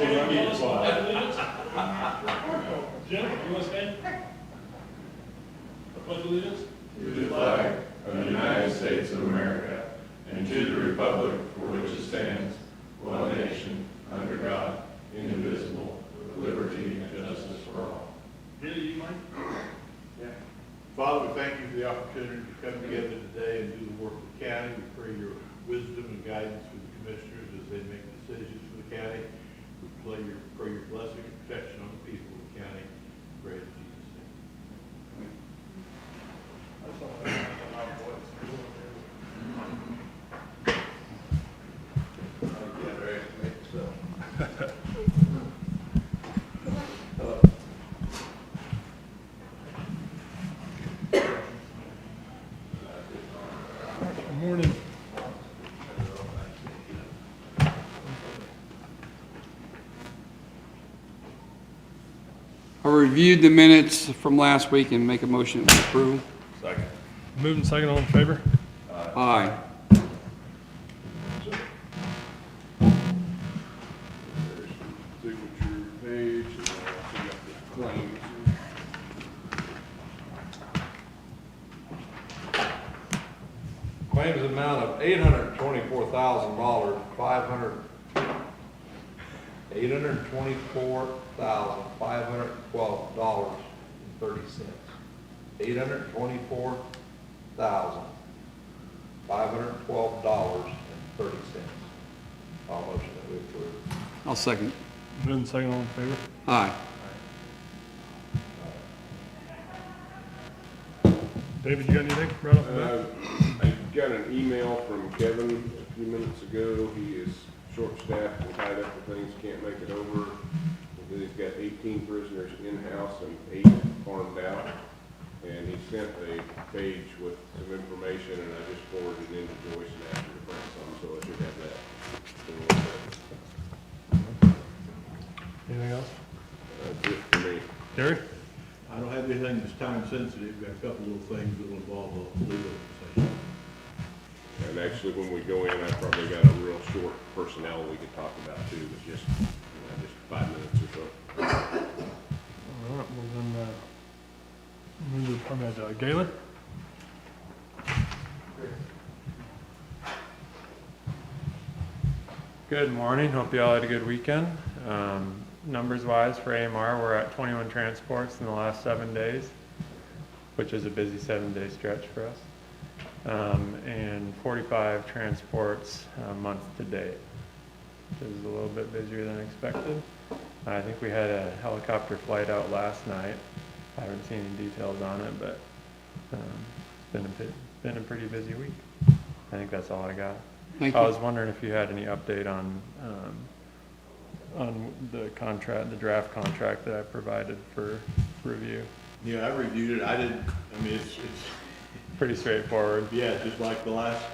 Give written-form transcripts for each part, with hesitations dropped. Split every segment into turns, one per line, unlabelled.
Jim, you want to stand? Pledge allegiance
To the flag of the United States of America and to the republic for which it stands, one nation, under God, indivisible, with liberty and justice for all.
Billy, you mind?
Yeah. Father, we thank you for the opportunity to come together today and do the work of the county. We pray your wisdom and guidance for the commissioners as they make decisions for the county. We pray your blessing and protection on the people of the county. We pray in Jesus' name. That's all I have.
Good morning.
I reviewed the minutes from last week and make a motion to approve.
Second.
Moving second, all in favor?
Aye.
Signature page, and then I see up the claims.
Claims amount of $824,512.30. $824,512.30. I'll motion that we approve.
I'll second.
Moving second, all in favor?
Aye.
David, you got anything right off the bat?
I got an email from Kevin a few minutes ago. He is short-staffed and tied up with things, can't make it over. He's got 18 prisoners in-house and 8 farmed out. And he sent a page with some information, and I just forwarded it into Joyce and asked her to print some, so I should have that.
Anything else?
That's it for me.
Gary?
I don't have anything that's time sensitive. Got a couple little things that will involve a legal session.
And actually, when we go in, I probably got a real short personnel we could talk about too, but just 5 minutes or so.
All right, well then, move to department, Galen?
Good morning. Hope you all had a good weekend. Numbers wise for AMR, we're at 21 transports in the last 7 days, which is a busy 7-day stretch for us. And 45 transports month to date, which is a little bit busier than expected. I think we had a helicopter flight out last night. I haven't seen any details on it, but it's been a pretty busy week. I think that's all I got.
Thank
I
you.
was wondering if you had any update on the contract, the draft contract that I provided for review.
Yeah, I reviewed it. I didn't, I mean, it's
Pretty straightforward.
yeah, just like the last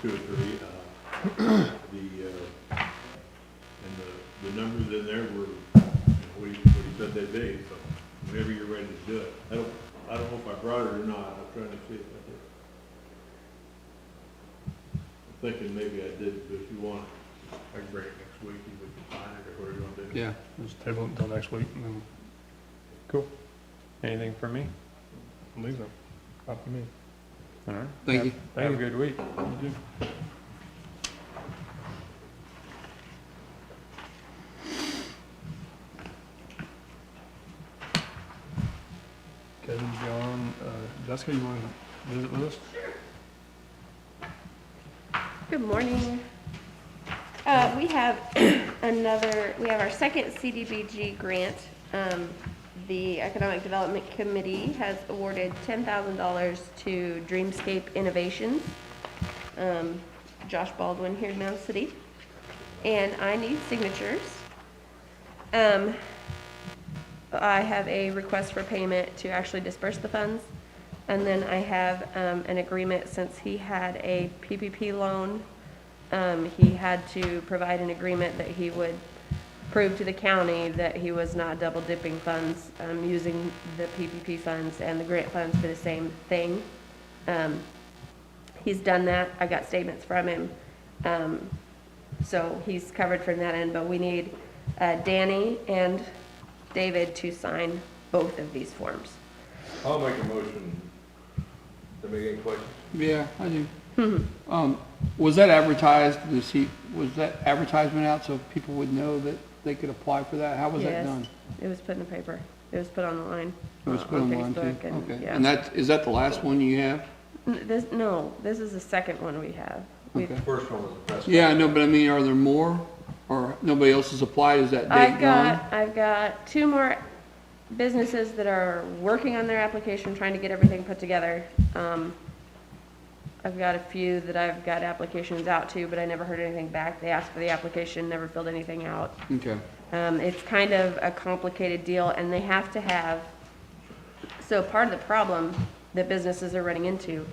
2 or 3. The numbers in there were, what he said they'd be, so whenever you're ready to do it. I don't know if I brought it or not. I'm trying to see if I did. I'm thinking maybe I did, but if you want, I can bring it next week, and we can sign it, or whatever you want to do.
Yeah.
Just table it until next week, and then
Cool. Anything for me?
leave them. Up to me.
All right.
Thank you.
Have a good week.
You do. Kevin, John, Jessica, you want to visit with us?
Good morning. We have we have our second CDBG grant. The Economic Development Committee has awarded $10,000 to Dreamscape Innovations, Josh Baldwin here in Mound City. And I need signatures. I have a request for payment to actually disperse the funds. And then I have an agreement, since he had a PPP loan, he had to provide an agreement that he would prove to the county that he was not double dipping funds, using the PPP funds and the grant funds for the same thing. He's done that. I got statements from him. So he's covered from that end, but we need Danny and David to sign both of these forms.
I'll make a motion. Let me get a question.
Yeah, I do. Was that advertised, was that advertisement out so people would know that they could apply for that? How was that
Yes.
done?
It was put in the paper. It was put online.
It was put online too?
Facebook and,
Okay.
yeah.
And is that the last one you have?
No, this is the second one we have.
Okay.
First one was the press.
Yeah, I know, but I mean, are there more? Or nobody else has applied? Is that date gone?
I've got 2 more businesses that are working on their application, trying to get everything put together. I've got a few that I've got applications out to, but I never heard anything back. They asked for the application, never filled anything out.
Okay.
It's kind of a complicated deal, and they have to have, so part of the problem that businesses are running into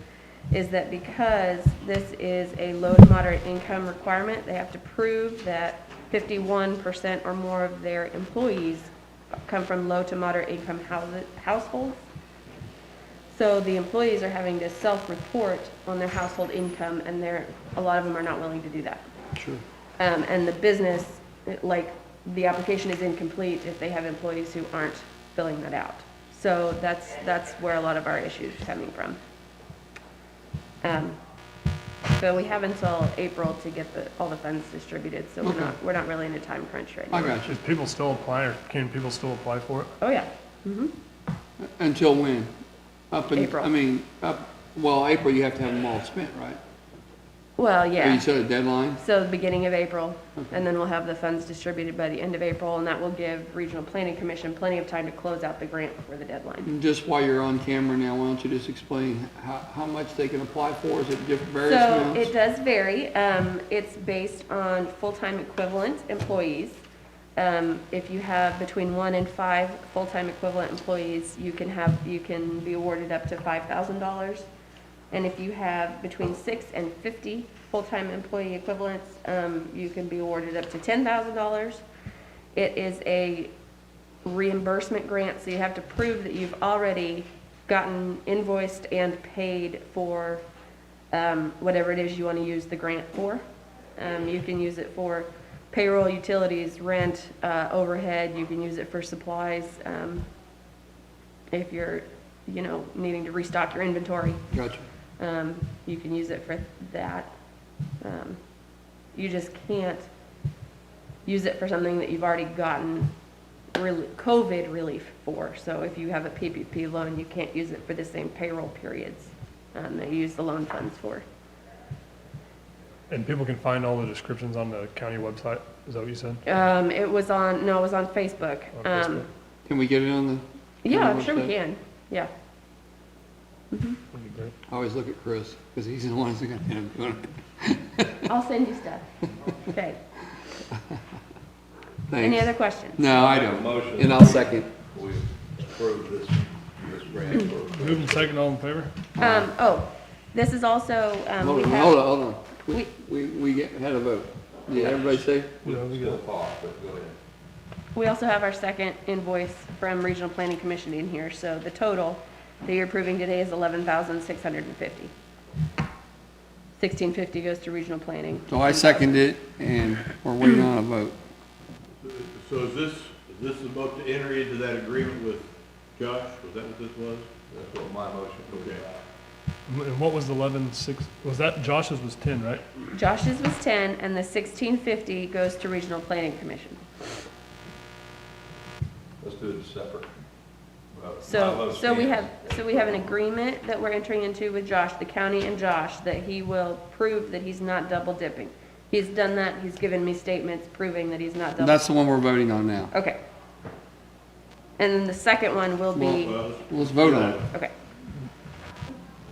is that because this is a low to moderate income requirement, they have to prove that 51% or more of their employees come from low to moderate income households. So the employees are having to self-report on their household income, and a lot of them are not willing to do that.
Sure.
And the business, like, the application is incomplete if they have employees who aren't filling that out. So that's where a lot of our issues are coming from. So we have until April to get all the funds distributed, so we're not really in a time crunch right now.
I got you.
Is people still applying, or can people still apply for it?
Oh, yeah.
Until when?
April.
Well, April, you have to have them all spent, right?
Well,
Or you
yeah.
set a deadline?
So the beginning of April, and then we'll have the funds distributed by the end of April, and that will give Regional Planning Commission plenty of time to close out the grant before the deadline.
And just while you're on camera now, why don't you just explain how much they can apply for? Is it different, various
So
amounts?
it does vary. It's based on full-time equivalent employees. If you have between 1 and 5 full-time equivalent employees, you can be awarded up to $5,000. And if you have between 6 and 50 full-time employee equivalents, you can be awarded up to $10,000. It is a reimbursement grant, so you have to prove that you've already gotten invoiced and paid for whatever it is you want to use the grant for. You can use it for payroll, utilities, rent, overhead. You can use it for supplies if you're, needing to restock your inventory.
Gotcha.
You can use it for that. You just can't use it for something that you've already gotten COVID relief for. So if you have a PPP loan, you can't use it for the same payroll periods that you use the loan funds for.
And people can find all the descriptions on the county website, is that what you said?
It was on Facebook.
On Facebook?
Can we get it on the?
Yeah,
on the
I'm sure we
website?
can. Yeah.
That'd be great.
I always look at Chris, because he's the one that's going to do it.
I'll send you stuff. Okay.
Thanks.
Any other questions?
No, I
Make a
don't.
motion.
And I'll second.
We approve this grant for.
Moving second, all in favor?
This is also,
Hold
we
on,
have.
hold on. We had a vote. Did everybody say?
Yeah, we
Still
got
talk, but go ahead.
We also have our second invoice from Regional Planning Commission in here, so the total that you're approving today is $11,650. $1,650 goes to Regional Planning.
So I second it, and we're waiting on a vote.
So is this about to enter into that agreement with Josh? Was that what this was?
That's what my motion was.
Okay.
And what was the 11.6, was that, Josh's was 10, right?
Josh's was 10, and the $1,650 goes to Regional Planning Commission.
Let's do it separate.
So we have an agreement that we're entering into with Josh, the county and Josh, that he will prove that he's not double dipping. He's done that, he's given me statements proving that he's not double.
That's the one we're voting on now.
Okay. And then the second one will be,
Well,
Let's vote on it.
okay.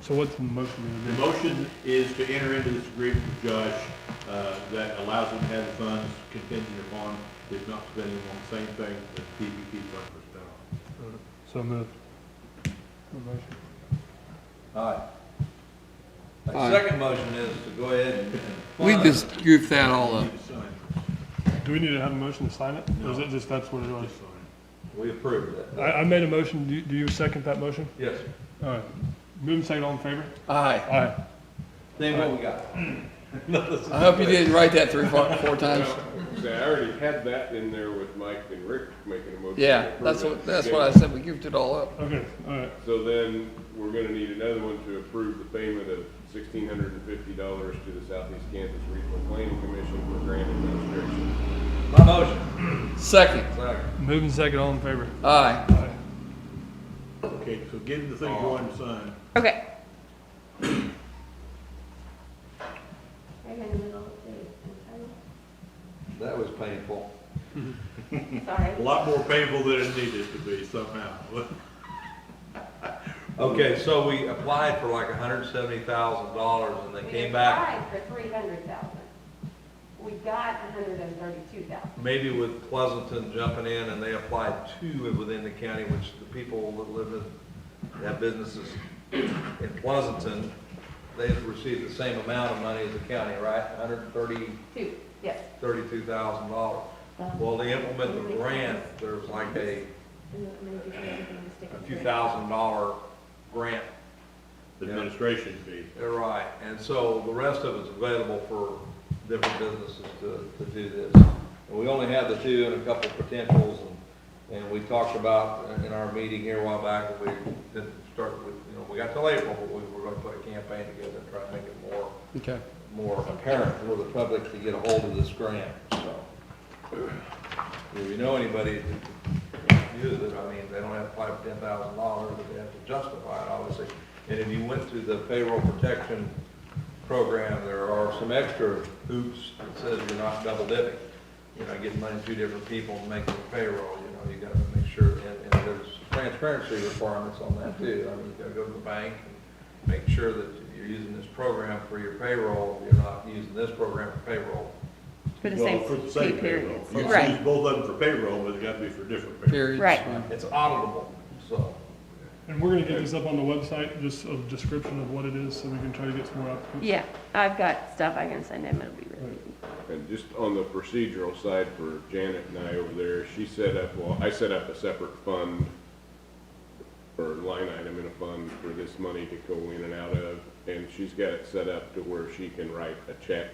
So what's the motion
the
gonna
motion is to enter into this agreement with Josh that allows him to have the funds contingent upon if not spending on the same thing that PPP funds were spent on.
do? So moved. The motion.
Aye. The
Aye.
second motion is to go ahead and.
We
fund-
just goofed that all
You
up.
need to sign it.
Do we need to have a motion to sign it? Or is it just that's what it was?
Just sign it.
We approved that.
I made a motion, do you second that motion?
Yes.
All right. Moving second, all in favor?
Aye.
Then what we got?
I hope you didn't write that 4 times.
say, I already had that in there with Mike and Rick making a motion.
Yeah,
to approve
that's
it.
what I said, we goofed it all up.
Okay, all right.
So then, we're gonna need another one to approve the payment of $1,650 to the Southeast Kansas Regional Planning Commission for grant administration.
My motion.
Second,
Second.
Moving second, all in favor?
aye.
Aye.
Okay, so give him the thing you want to sign.
Okay.
That was painful.
Sorry.
A lot more painful than it needed to be somehow.
Okay, so we applied for like $170,000 and they came back,
We applied for 300,000. We got 132,000.
maybe with Pleasanton jumping in, and they applied 2 within the county, which the people that live in, that businesses in Pleasanton, they've received the same amount of money as the county, right?
2, yes.
$132,000. Well, to implement the grant, there's like a few $1,000 grant.
Administration fee.
They're right, and so the rest of it's available for different businesses to do this. And we only have the 2 and a couple potentials, and we talked about in our meeting here a while back, we didn't start with, we got till April, but we were gonna put a campaign together and try to make it
Okay.
more apparent for the public to get a hold of this grant, so. If you know anybody that can use it, I mean, they don't have to apply for $10,000, but they have to justify it, obviously. And if you went through the payroll protection program, there are some extra hoops that says you're not double dipping. You're not getting money to 2 different people and making the payroll, you gotta make sure, and there's transparency requirements on that too. I mean, you gotta go to the bank and make sure that you're using this program for your payroll, you're not using this program for payroll.
For the
Well, for the
same
same
pay
payroll.
periods.
You can
Right.
use both of them for payroll, but they gotta be for different payroll.
Periods.
Right.
It's auditable, so.
And we're gonna get this up on the website, just a description of what it is, so we can try to get some more applicants.
Yeah, I've got stuff I can send him. It'll be really easy.
And just on the procedural side for Janet and I over there, I set up a separate fund or line item in a fund for this money to go in and out of, and she's got it set up to where she can write a check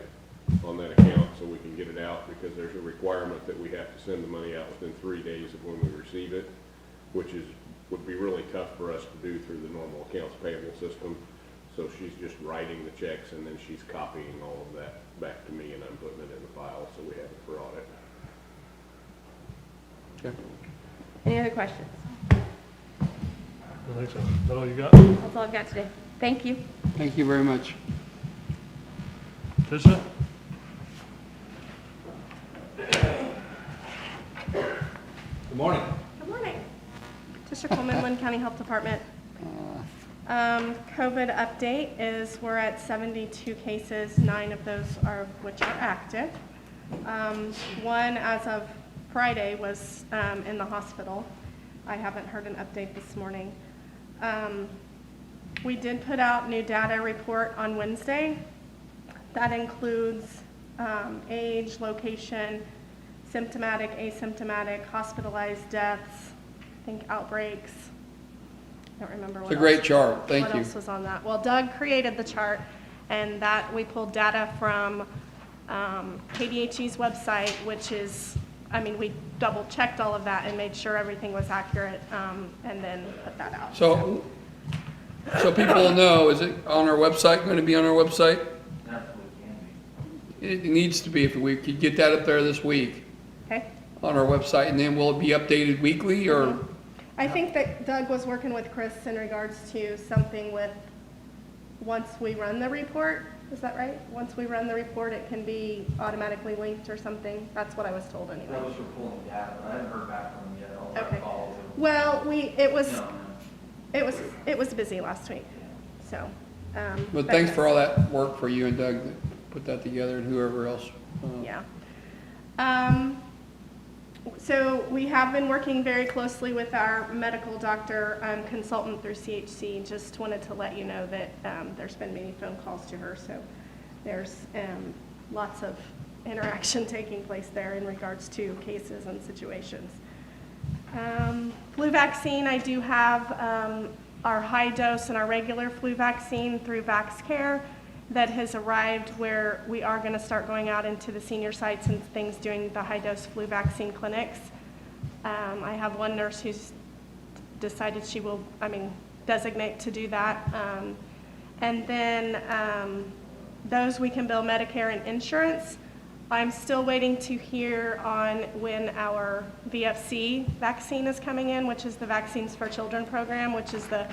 on that account so we can get it out, because there's a requirement that we have to send the money out within 3 days of when we receive it, which would be really tough for us to do through the normal accounts payable system. So she's just writing the checks, and then she's copying all of that back to me, and I'm putting it in the file so we have it for audit.
Okay.
Any other questions?
I think so. Is that all you got?
That's all I've got today. Thank you.
Thank you very much.
Tisha?
Good morning.
Good morning. Tisha Coleman, Linn County Health Department. COVID update is we're at 72 cases, 9 of those are which are active. One, as of Friday, was in the hospital. I haven't heard an update this morning. We did put out new data report on Wednesday. That includes age, location, symptomatic, asymptomatic, hospitalized deaths, I think outbreaks. I don't remember what
It's a great
else.
chart, thank
What
you.
else was on that? Well, Doug created the chart, and that we pulled data from KDHE's website, which is, we double checked all of that and made sure everything was accurate, and then put that out.
So people will know, is it on our website, going to be on our website? It needs to be, if we could get that up there this week
Okay?
on our website, and then will it be updated weekly, or?
I think that Doug was working with Chris in regards to something with, once we run the report, is that right? Once we run the report, it can be automatically linked or something? That's what I was told anyway.
That was for pulling data, but I haven't heard back from them yet. I'll try to
Okay.
follow them.
Well,
No.
it was busy last week, so.
But thanks for all that work for you and Doug that put that together, and whoever else.
Yeah. So we have been working very closely with our medical doctor consultant through CHC. Just wanted to let you know that there's been many phone calls to her, so there's lots of interaction taking place there in regards to cases and situations. Flu vaccine, I do have our high dose and our regular flu vaccine through VaxCare. that has arrived where we are going to start going out into the senior sites and things doing the high-dose flu vaccine clinics. I have one nurse who's decided she will, designate to do that. And then those we can bill Medicare and insurance. I'm still waiting to hear on when our VFC vaccine is coming in, which is the Vaccines for Children program, which is the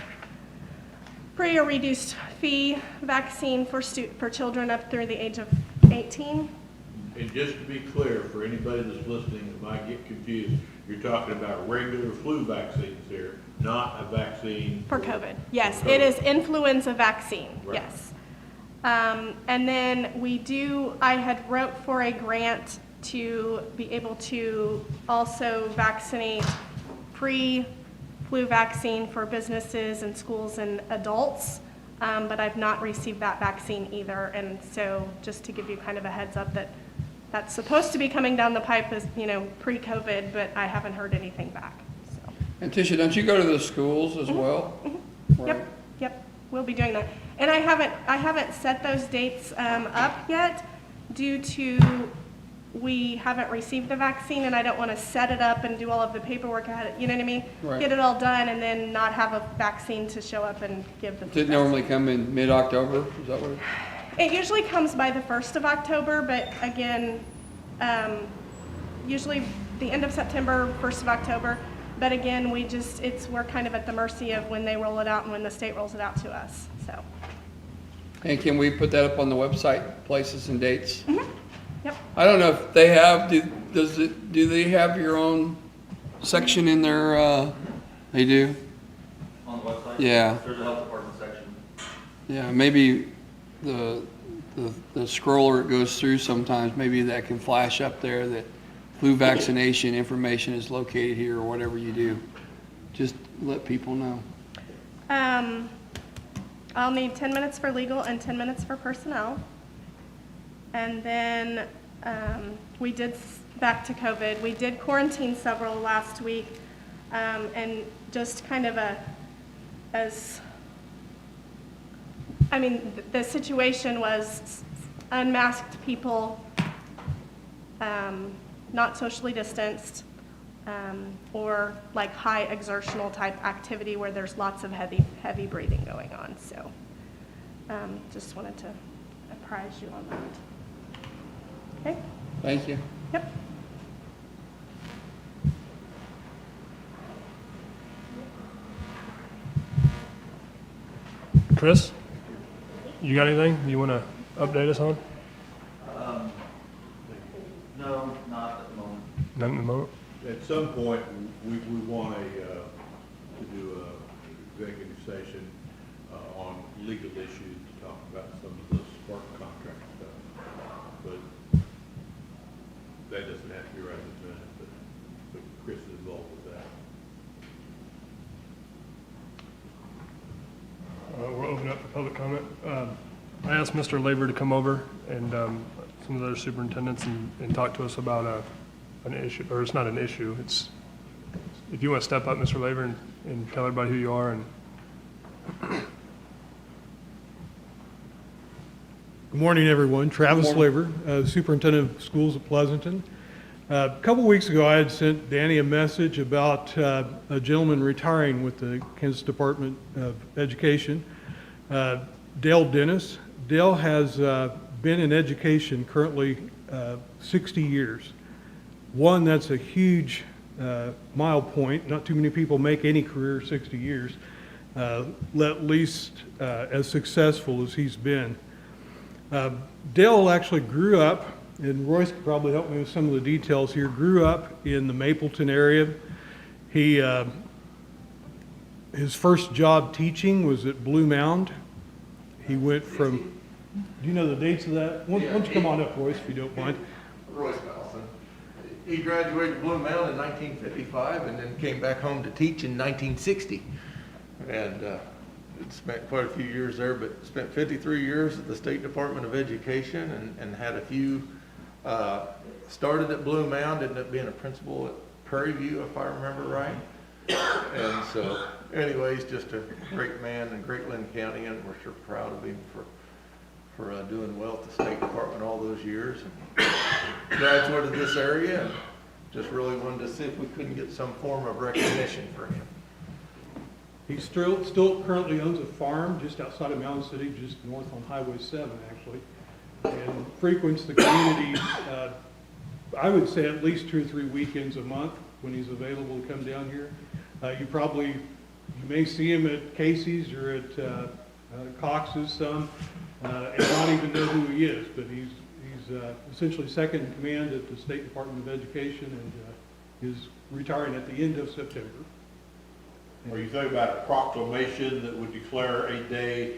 free or reduced fee vaccine for children up through the age of 18.
And just to be clear, for anybody that's listening that might get confused, you're talking about regular flu vaccines here, not a vaccine.
For COVID, yes.
For
It
COVID.
is influenza vaccine,
Right.
yes. And then I had wrote for a grant to be able to also vaccinate pre-flu vaccine for businesses and schools and adults, but I've not received that vaccine either. And so just to give you kind of a heads up that that's supposed to be coming down the pipe as, pre-COVID, but I haven't heard anything back, so.
And Tisha, don't you go to the schools as well? Right.
Yep, we'll be doing that. And I haven't set those dates up yet due to we haven't received the vaccine, and I don't want to set it up and do all of the paperwork ahead, you know what I mean?
Right.
Get it all done and then not have a vaccine to show up and give the flu
Does it normally
vaccine.
come in mid-October? Is that what?
It usually comes by the 1st of October, but again, usually the end of September, 1st of October. But again, we're kind of at the mercy of when they roll it out and when the state rolls it out to us, so.
And can we put that up on the website, places and dates?
Yep.
I don't know if they have, do they have your own section in their, they do?
On the website?
Yeah.
There's a health department section.
Yeah, maybe the scroller it goes through sometimes, maybe that can flash up there that flu vaccination information is located here or whatever you do. Just let people know.
I'll need 10 minutes for legal and 10 minutes for personnel. And then back to COVID, we did quarantine several last week. And just kind of the situation was unmasked people, not socially distanced, or like high exertional type activity where there's lots of heavy breathing going on. So just wanted to apprise you on that. Okay?
Thank you.
Yep.
Chris, you got anything you want to update us on?
No, not at the moment.
None at the moment.
At some point, we want to do a executive session on legal issues to talk about some of the Spark contract stuff. But that doesn't have to be right this minute, but Chris is involved with that.
We'll open up for public comment. I asked Mr. Labor to come over and some of the other superintendents and talk to us about an issue, or it's not an issue. It's, if you want to step up, Mr. Labor, and tell everybody who you are. And
Good morning, everyone. Travis Laver, Superintendent of Schools at Pleasanton. A couple weeks ago, I had sent Danny a message about a gentleman retiring with the Kansas Department of Education, Dale Dennis. Dale has been in education currently 60 years. One, that's a huge mile point. Not too many people make any career 60 years, at least as successful as he's been. Dale actually grew up, and Royce could probably help me with some of the details here, grew up in the Mapleton area. His first job teaching was at Blue Mound. He went from, do you know the dates of that? Why don't you come on up, Royce, if you don't mind.
Royce Carlson. He graduated Blue Mound in 1955 and then came back home to teach in 1960. And spent quite a few years there, but spent 53 years at the State Department of Education and had a few, started at Blue Mound, ended up being a principal at Prairie View, if I remember right. And so, anyways, just a great man in great Linn County, and we're sure proud of him for for doing well at the State Department all those years. And graduated this area and just really wanted to see if we couldn't get some form of recognition for him.
He still currently owns a farm just outside of Mountain City, just north on Highway 7, actually, and frequents the community, I would say at least 2 or 3 weekends a month when he's available to come down here. You may see him at Casey's or at Cox's some, and not even know who he is, but he's essentially second in command at the State Department of Education and is retiring at the end of September.
Are you thinking about a proclamation that would declare a day,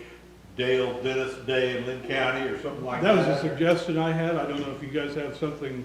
Dale Dennis Day in Linn County or something like that?
That was a suggestion I had. I don't know if you guys have something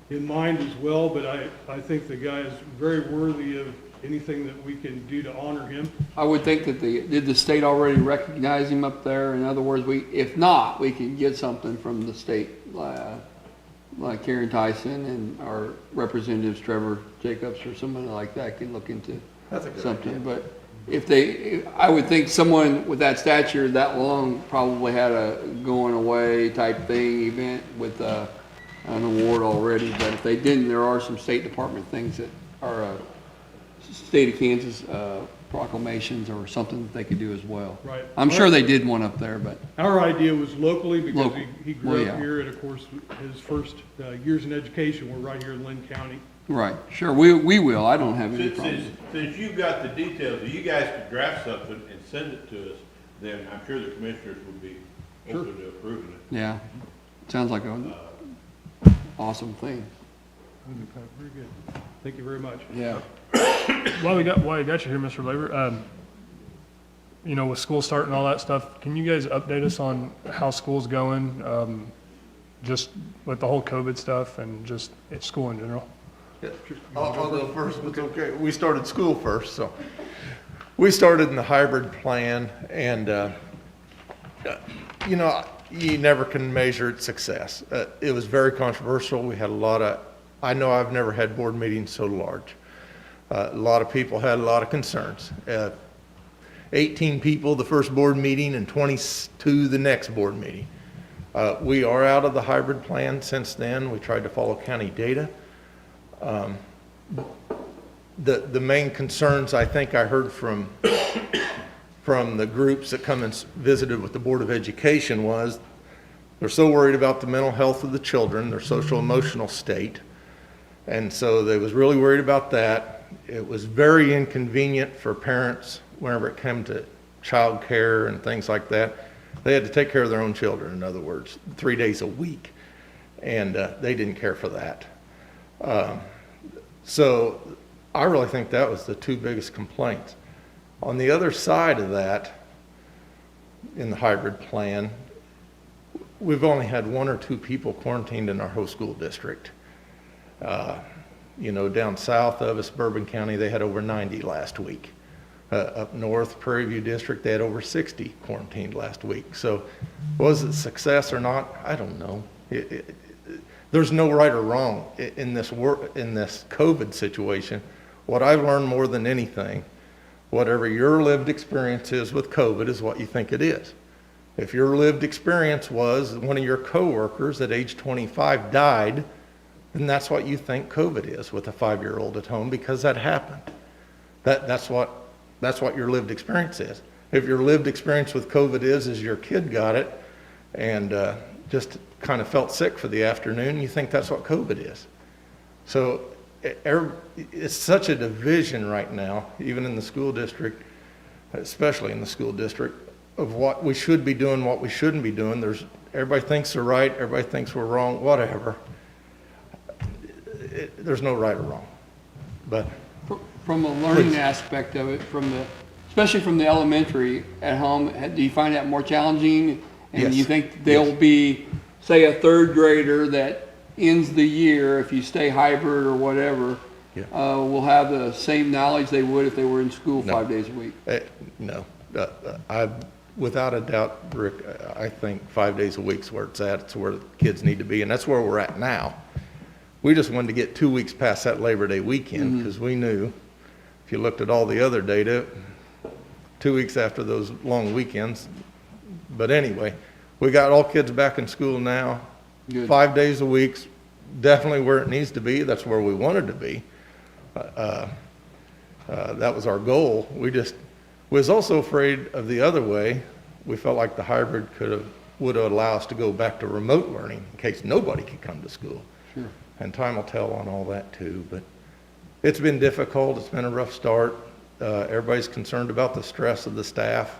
in mind as well, but I think the guy is very worthy of anything that we can do to honor him.
I would think that did the state already recognize him up there? In other words, if not, we can get something from the state, like Karen Tyson and our representatives, Trevor Jacobs or somebody like that can look into
That's a good
something.
idea.
But I would think someone with that stature that long probably had a going away type thing event with an award already. But if they didn't, there are some State Department things that are state of Kansas proclamations or something that they could do as well.
Right.
I'm sure they did one up there, but
Our idea was locally because
Local.
he grew
Well,
up
yeah.
here, and of course, his first years in education were right here in Linn County.
right, sure, we will. I don't have any problem.
Since you've got the details, if you guys could draft something and send it to us, then I'm sure the commissioners would be open to approving it.
Yeah, sounds like an awesome thing.
Very good. Thank you very much.
Yeah.
While I got you here, Mr. Labor, you know, with school starting and all that stuff, can you guys update us on how school's going? Just with the whole COVID stuff and just at school in general?
Yeah. I'll go first, if it's okay. We started school first, so. We started in the hybrid plan, and, you know, you never can measure its success. It was very controversial. We had I know I've never had board meetings so large. A lot of people had a lot of concerns. 18 people the first board meeting and 22 the next board meeting. We are out of the hybrid plan since then. We tried to follow county data. The main concerns I think I heard from the groups that come and visited with the Board of Education was they're so worried about the mental health of the children, their social emotional state. And so they was really worried about that. It was very inconvenient for parents whenever it came to child care and things like that. They had to take care of their own children, in other words, 3 days a week. And they didn't care for that. So I really think that was the two biggest complaints. On the other side of that, in the hybrid plan, we've only had 1 or 2 people quarantined in our whole school district. You know, down south of us, Bourbon County, they had over 90 last week. Up north, Prairie View District, they had over 60 quarantined last week. So was it a success or not? I don't know. There's no right or wrong in this COVID situation. What I've learned more than anything, whatever your lived experience is with COVID is what you think it is. If your lived experience was one of your coworkers at age 25 died, then that's what you think COVID is with a 5-year-old at home, because that happened. That's what your lived experience is. If your lived experience with COVID is your kid got it and just kind of felt sick for the afternoon, you think that's what COVID is. So it's such a division right now, even in the school district, especially in the school district, of what we should be doing, what we shouldn't be doing. Everybody thinks they're right, everybody thinks we're wrong, whatever. There's no right or wrong. But
From a learning aspect of it, especially from the elementary at home, do you find that more challenging? And
Yes.
you think they'll be, say, a 3rd grader that ends the year, if you stay hybrid or whatever,
Yeah.
will have the same knowledge they would if they were in school
No.
5 days a week?
no, without a doubt, Rick, I think 5 days a week's where it's at. It's where the kids need to be, and that's where we're at now. We just wanted to get 2 weeks past that Labor Day weekend, because we knew, if you looked at all the other data, 2 weeks after those long weekends. But anyway, we got all kids back in school now.
Good.
5 days a week, definitely where it needs to be. That's where we wanted to be. That was our goal. We was also afraid of the other way. We felt like the hybrid would allow us to go back to remote learning in case nobody could come to school.
Sure.
And time will tell on all that too. But it's been difficult. It's been a rough start. Everybody's concerned about the stress of the staff,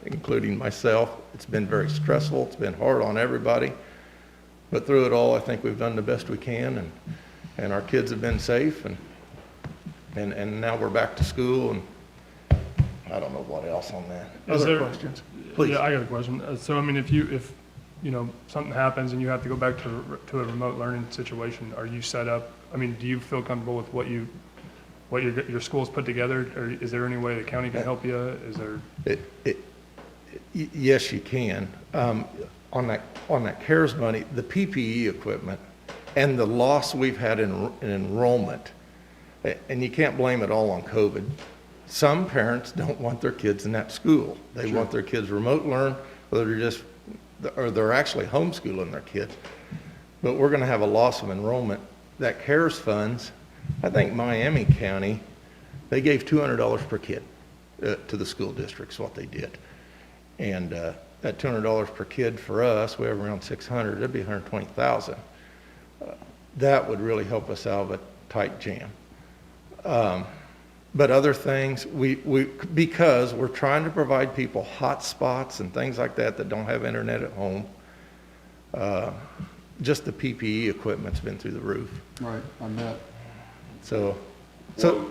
including myself. It's been very stressful. It's been hard on everybody. But through it all, I think we've done the best we can, and our kids have been safe, and now we're back to school, and I don't know what else on that. Other questions? Please.
Yeah, I got a question. So, I mean, if you know, something happens and you have to go back to a remote learning situation, are you set up? I mean, do you feel comfortable with what your school's put together, or is there any way the county can help you? Is there?
Yes, you can. On that CARES money, the PPE equipment and the loss we've had in enrollment, and you can't blame it all on COVID. Some parents don't want their kids in that school. They want their kids remote learn, or they're actually homeschooling their kids. But we're going to have a loss of enrollment. That CARES funds, I think Miami County, they gave $200 per kid to the school districts, what they did. And that $200 per kid for us, we have around 600, that'd be 120,000. That would really help us out of a tight jam. But other things, because we're trying to provide people hot spots and things like that don't have internet at home, just the PPE equipment's been through the roof.
Right, I bet.
So
Well,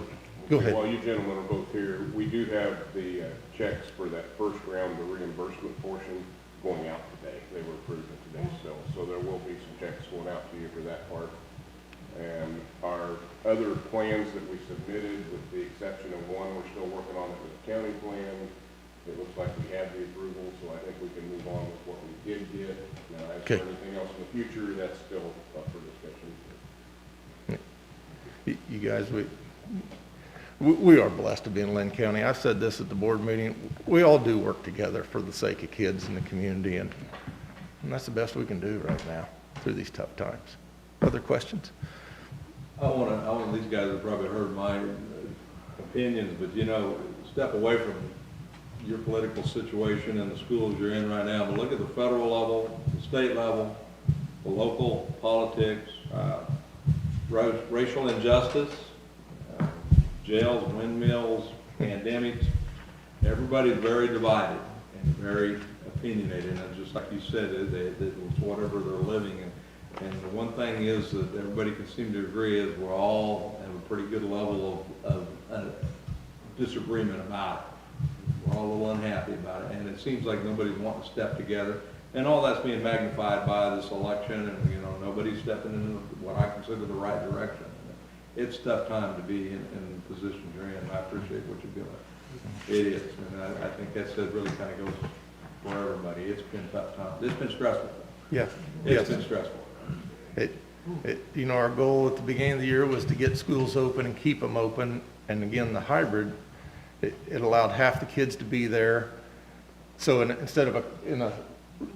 go ahead.
While you gentlemen are both here, we do have the checks for that first round, the reimbursement portion, going out today. They were approved today, so there will be some checks going out to you for that part. And our other plans that we submitted, with the exception of one, we're still working on it with the county plan. It looks like we have the approval, so I think we can move on with what we did get. Now, as for anything else in the future, that's still up for discussion.
You guys, we are blessed to be in Linn County. I said this at the board meeting. We all do work together for the sake of kids in the community, and that's the best we can do right now through these tough times. Other questions? I want
These guys have probably heard my opinions, but step away from your political situation and the schools you're in right now, but look at the federal level, the state level, the local politics, racial injustice, jails, windmills, pandemics. Everybody's very divided and very opinionated, and just like you said, it's whatever they're living in. And the one thing is that everybody can seem to agree is we're all have a pretty good level of disagreement about it. We're all a little unhappy about it, and it seems like nobody's wanting to step together. And all that's being magnified by this election, and nobody's stepping in what I consider the right direction. It's a tough time to be in the position you're in. I appreciate what you're doing. It is, and I think that really kind of goes for everybody. It's been a tough time. It's been stressful.
Yes.
It's been stressful.
Our goal at the beginning of the year was to get schools open and keep them open. And again, the hybrid, it allowed half the kids to be there. So instead of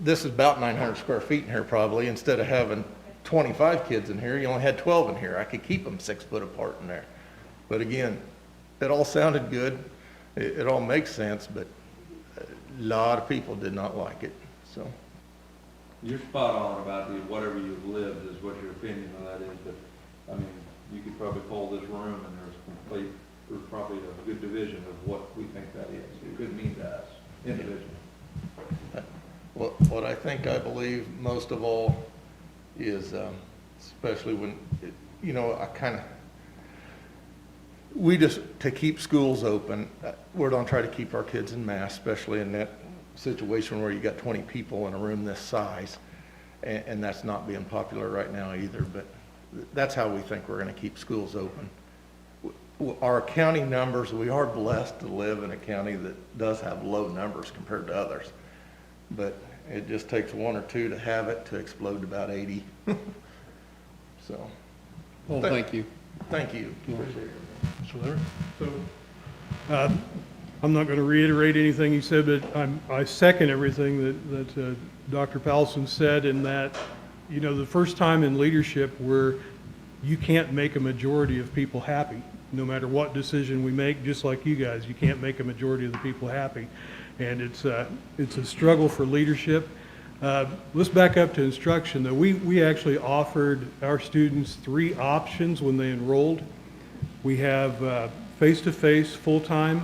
this is about 900 square feet in here probably, instead of having 25 kids in here, you only had 12 in here. I could keep them 6 foot apart in there. But again, it all sounded good. It all makes sense, but a lot of people did not like it, so.
You're spot on about whatever you've lived is what your opinion of that is, but, I mean, you could probably poll this room and there's probably a good division of what we think that is. It could mean to us individually.
What I believe most of all is, especially when, to keep schools open, we're going to try to keep our kids in mass, especially in that situation where you got 20 people in a room this size, and that's not being popular right now either, but that's how we think we're going to keep schools open. Our county numbers, we are blessed to live in a county that does have low numbers compared to others, but it just takes 1 or 2 to have it to explode to about 80. So.
Well, thank you.
Thank you.
Mr. Leonard?
So, I'm not going to reiterate anything he said, but I second everything that Dr. Powelson said, in that, you know, the first time in leadership where you can't make a majority of people happy, no matter what decision we make, just like you guys, you can't make a majority of the people happy. And it's a struggle for leadership. Let's back up to instruction, though. We actually offered our students 3 options when they enrolled. We have face-to-face, full-time,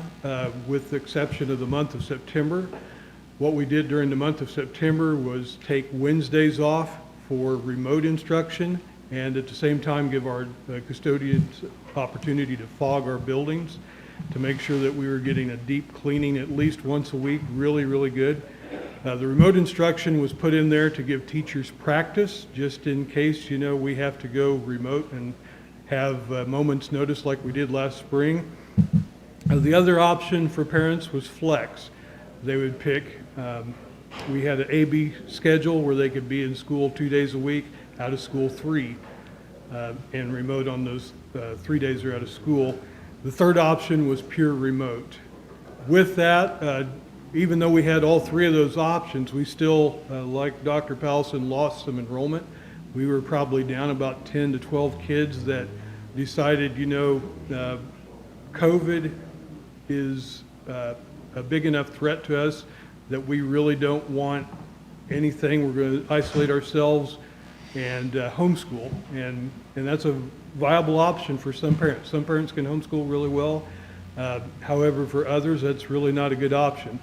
with the exception of the month of September. What we did during the month of September was take Wednesdays off for remote instruction, and at the same time give our custodians opportunity to fog our buildings to make sure that we were getting a deep cleaning at least once a week, really, really good. The remote instruction was put in there to give teachers practice, just in case, you know, we have to go remote and have moments notice like we did last spring. The other option for parents was flex. They would pick, we had an A-B schedule where they could be in school 2 days a week, out of school 3, and remote on those 3 days they're out of school. The third option was pure remote. With that, even though we had all 3 of those options, we still, like Dr. Powelson, lost some enrollment. We were probably down about 10 to 12 kids that decided, you know, COVID is a big enough threat to us that we really don't want anything. We're going to isolate ourselves and homeschool. And that's a viable option for some parents. Some parents can homeschool really well. However, for others, that's really not a good option.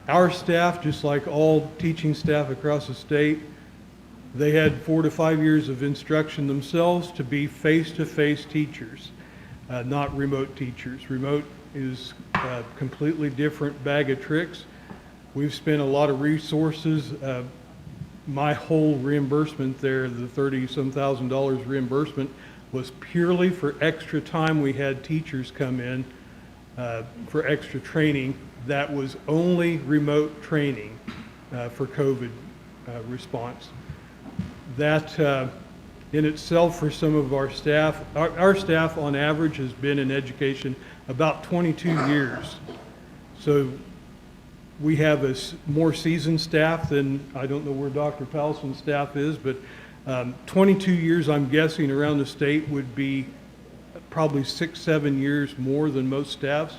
Our staff, just like all teaching staff across the state, they had 4 to 5 years of instruction themselves to be face-to-face teachers, not remote teachers. Remote is a completely different bag of tricks. We've spent a lot of resources. My whole reimbursement there, the $30-some thousand reimbursement, was purely for extra time we had teachers come in for extra training. That was only remote training for COVID response. That in itself, for some of our staff, our staff on average has been in education about 22 years. So we have a more seasoned staff than, I don't know where Dr. Powelson's staff is, but 22 years, I'm guessing, around the state would be probably 6-7 years more than most staffs.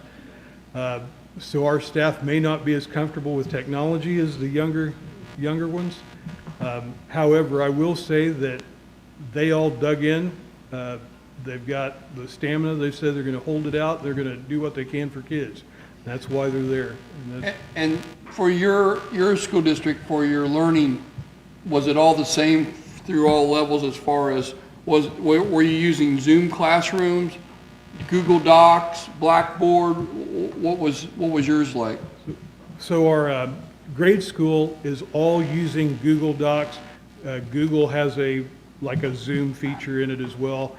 So our staff may not be as comfortable with technology as the younger ones. However, I will say that they all dug in. They've got the stamina. They said they're going to hold it out. They're going to do what they can for kids. That's why they're there.
And for your school district, for your learning, was it all the same through all levels as far as, were you using Zoom classrooms, Google Docs, Blackboard? What was yours like?
So our grade school is all using Google Docs. Google has a Zoom feature in it as well.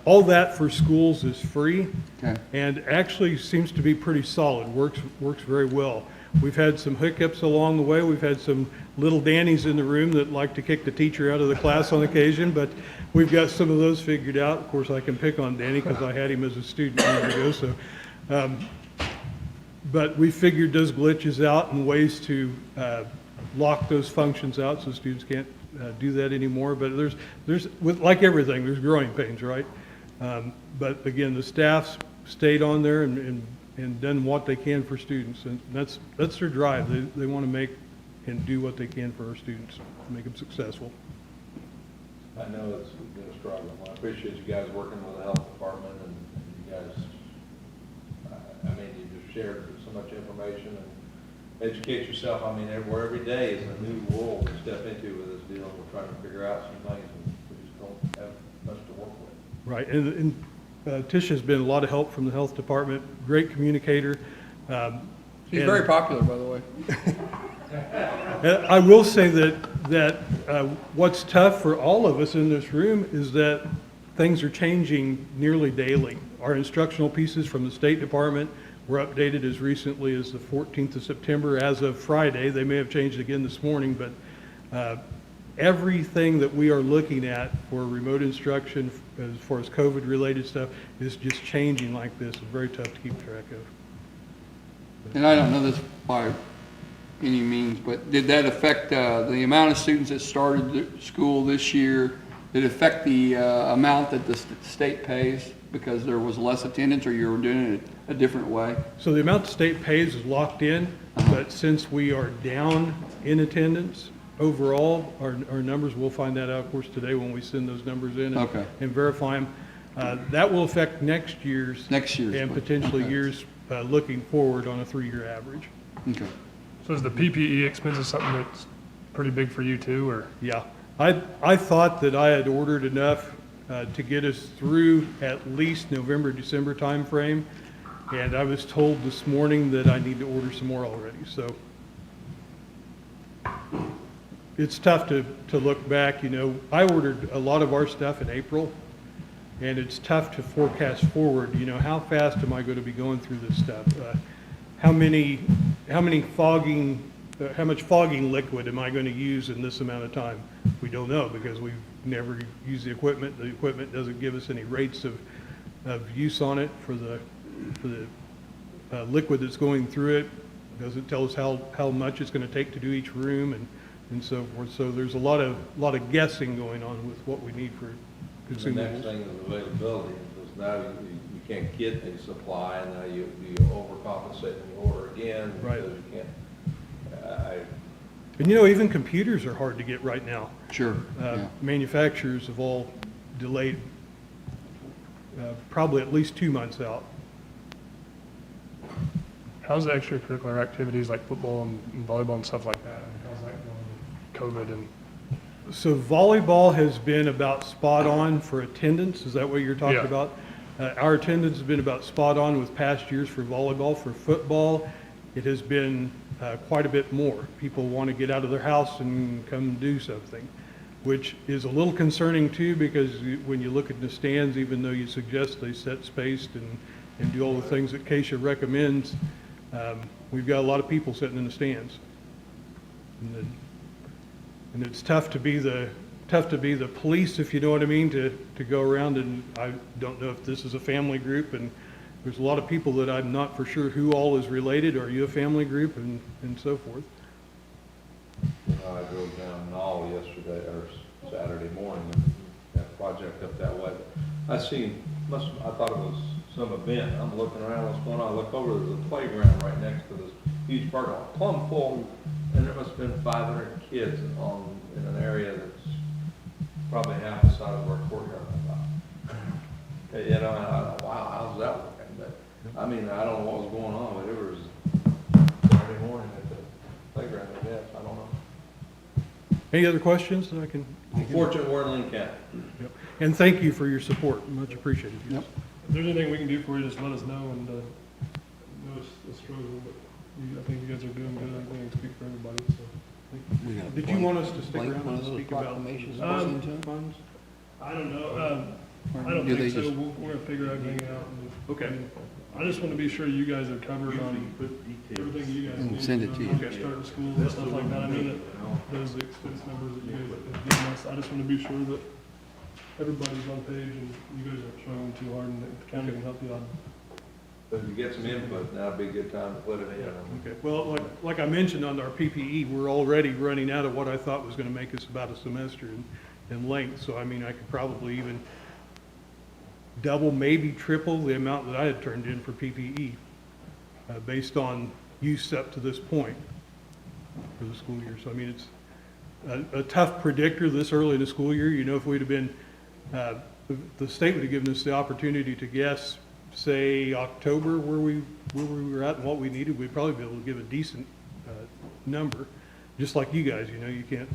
All that for schools is free, okay, and actually seems to be pretty solid. Works very well. We've had some hiccups along the way. We've had some little Dannies in the room that like to kick the teacher out of the class on occasion, but we've got some of those figured out. Of course, I can pick on Danny because I had him as a student years ago. So, but we figured those glitches out and ways to lock those functions out so students can't do that anymore. But there's like everything, there's growing pains, right? But again, the staff's stayed on there and done what they can for students, and that's their drive. They want to make and do what they can for our students, make them successful.
I know it's been a struggle. I appreciate you guys working with the health department, and you guys, I mean, you just shared so much information and educate yourself. I mean, every day is a new world to step into with this deal. We're trying to figure out some things, and we just don't have much to work with.
Right, and Tisha has been a lot of help from the health department, great communicator.
She's very popular, by the way.
I will say that what's tough for all of us in this room is that things are changing nearly daily. Our instructional pieces from the State Department were updated as recently as the 14th of September. As of Friday, they may have changed again this morning, but everything that we are looking at for remote instruction as far as COVID-related stuff is just changing like this. It's very tough to keep track of.
And I don't know this by any means, but did that affect the amount of students that started school this year? Did it affect the amount that the state pays because there was less attendance, or you were doing it a different way?
So the amount the state pays is locked in, but since we are down in attendance overall, our numbers, we'll find that out, of course, today when we send those numbers in
Okay.
and verify them. That will affect next year's. And potentially
okay.
years looking forward on a 3-year average.
Okay.
So is the PPE expenses something that's pretty big for you too, or?
Yeah, I thought that I had ordered enough to get us through at least November, December timeframe, and I was told this morning that I need to order some more already, so. It's tough to look back, you know, I ordered a lot of our stuff in April, and it's tough to forecast forward, you know, how fast am I gonna be going through this stuff? How much fogging liquid am I going to use in this amount of time? We don't know because we've never used the equipment. The equipment doesn't give us any rates of use on it for the liquid that's going through it. Doesn't tell us how much it's going to take to do each room and so forth. So there's a lot of guessing going on with what we need for
The next
consumables.
thing is availability, because now you can't get a supply, and now you overcompensate and you order again.
Right.
Because you can't,
And you know, even computers are hard to get right now.
Sure. Yeah.
Manufacturers have all delayed probably at least 2 months out.
How's the extracurricular activities like football and volleyball and stuff like that? How's that going with COVID and?
So volleyball has been about spot on for attendance. Is that what you're talking
Yeah.
about? Our attendance has been about spot on with past years for volleyball. For football, it has been quite a bit more. People want to get out of their house and come do something, which is a little concerning too, because when you look at the stands, even though you suggest they set spaced and do all the things that Keisha recommends, we've got a lot of people sitting in the stands. And it's tough to be the police, if you know what I mean, to go around, and I don't know if this is a family group, and there's a lot of people that I'm not for sure who all is related. Are you a family group, and so forth?
I drove down Knoll yesterday, or Saturday morning, and that project up that way. I thought it was some event. I'm looking around, what's going on? I look over, there's a playground right next to this huge parking lot, plumb full, and there must have been 500 kids in an area that's probably half the size of our courtyard. You know, and I thought, wow, how's that working? But, I mean, I don't know what was going on, but it was Saturday morning at the playground, I guess, I don't know.
Any other questions that I can?
Unfortunately, we're in Linn County.
Yep. And thank you for your support, much appreciated.
Yep.
If there's anything we can do for you, just let us know, and know it's a struggle, but I think you guys are doing good. I think I can speak for everybody, so.
We got a
Did you
blank-
want us to stick
blank
around
one
and
of those
speak about
proclamations
Um,
listening to them?
funds?
I don't know,
Or
I don't
do
think
they
so.
just-
We're gonna figure everything out.
Okay.
I just wanna be sure you guys are covered on everything you guys
And
need.
send it to you.
Not starting school and stuff like that. I know that those expense numbers that you guys have given us, I just wanna be sure that everybody's on page and you guys aren't struggling too hard and that the county can help you out.
But if you get some input, now'd be a good time to put it in.
Okay, well, like I mentioned on our PPE, we're already running out of what I thought was gonna make us about a semester in length, so I mean, I could probably even double, maybe triple the amount that I had turned in for PPE, based on use up to this point for the school year. So I mean, it's a tough predictor this early in the school year. You know, if we'd have been, the state would have given us the opportunity to guess, say, October, where we were at and what we needed, we'd probably be able to give a decent number. Just like you guys, you know, you can't,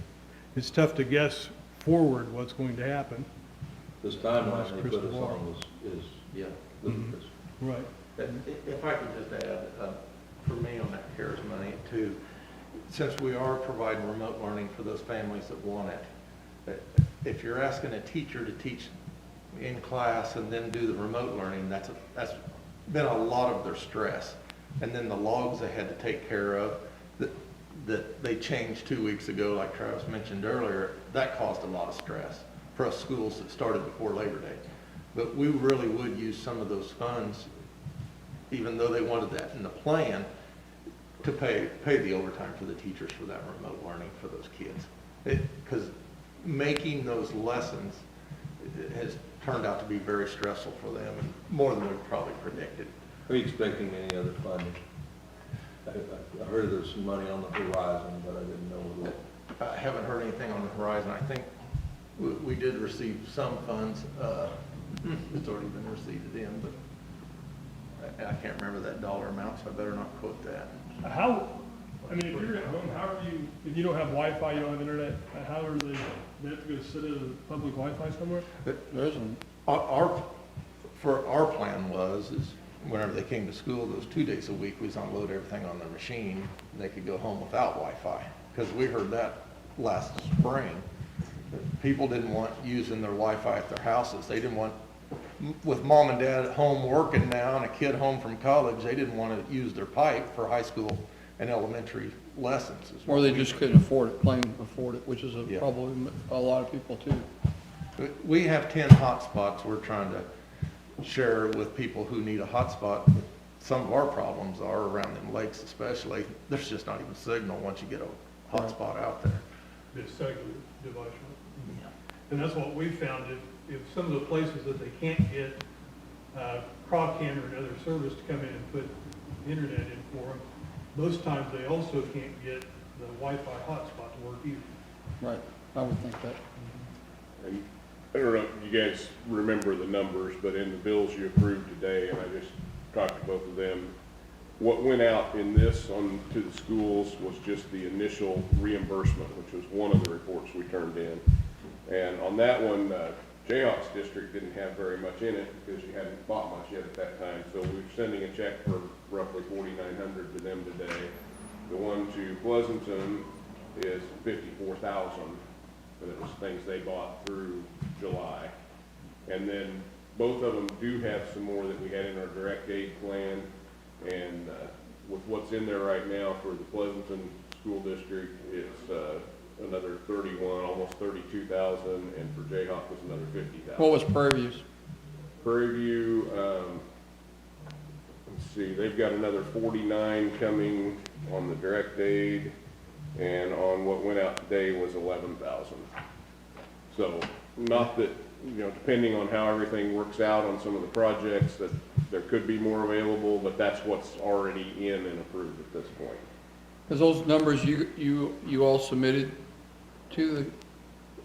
it's tough to guess forward what's going to happen.
This timeline they put
Crystal
us
ball.
on is ludicrous.
Right.
If I could just add, for me on that CARES money too, since we are providing remote learning for those families that want it, if you're asking a teacher to teach in class and then do the remote learning, that's been a lot of their stress. And then the logs they had to take care of that they changed 2 weeks ago, like Travis mentioned earlier, that caused a lot of stress for us schools that started before Labor Day. But we really would use some of those funds, even though they wanted that in the plan, to pay the overtime for the teachers for that remote learning for those kids. Because making those lessons has turned out to be very stressful for them, and more than we probably predicted.
Are you expecting any other funding? I heard there's some money on the horizon, but I didn't know what.
I haven't heard anything on the horizon. I think we did receive some funds. It's already been received in, but I can't remember that dollar amount, so I better not quote that.
How, I mean, if you're at home, how are you, if you don't have Wi-Fi, you don't have internet, how are they have to go sit at a public Wi-Fi somewhere?
There isn't.
Our plan is whenever they came to school, those 2 days a week, we unload everything on their machine, and they could go home without Wi-Fi. Because we heard that last spring. People didn't want using their Wi-Fi at their houses. They didn't want, with mom and dad at home working now and a kid home from college, they didn't want to use their pipe for high school and elementary lessons.
Or they just couldn't afford it, plain afford it, which is
Yeah.
probably a lot of people too.
We have 10 hotspots we're trying to share with people who need a hotspot. Some of our problems are around them lakes especially. There's just not even signal once you get a hotspot out there.
Be a cellular device. And that's what we found, if some of the places that they can't get Croccan or another service to come in and put internet in for them, most times they also can't get the Wi-Fi hotspot to work either.
Right, I would think that.
And I don't know if you guys remember the numbers, but in the bills you approved today, and I just talked to both of them, what went out in this on to the schools was just the initial reimbursement, which was one of the reports we turned in. And on that one, Jayhawk's district didn't have very much in it because you hadn't bought much yet at that time. So we're sending a check for roughly $4,900 to them today. The one to Pleasanton is $54,000, and it was things they bought through July. And then both of them do have some more that we had in our direct aid plan. And with what's in there right now for the Pleasanton School District, it's another 31, almost 32,000, and for Jayhawk was another 50,000.
What was Prairie View's?
Prairie View, let's see, they've got another 49 coming on the direct aid, and on what went out today was 11,000. So not that, you know, depending on how everything works out on some of the projects, that there could be more available, but that's what's already in and approved at this point.
Is those numbers you all submitted to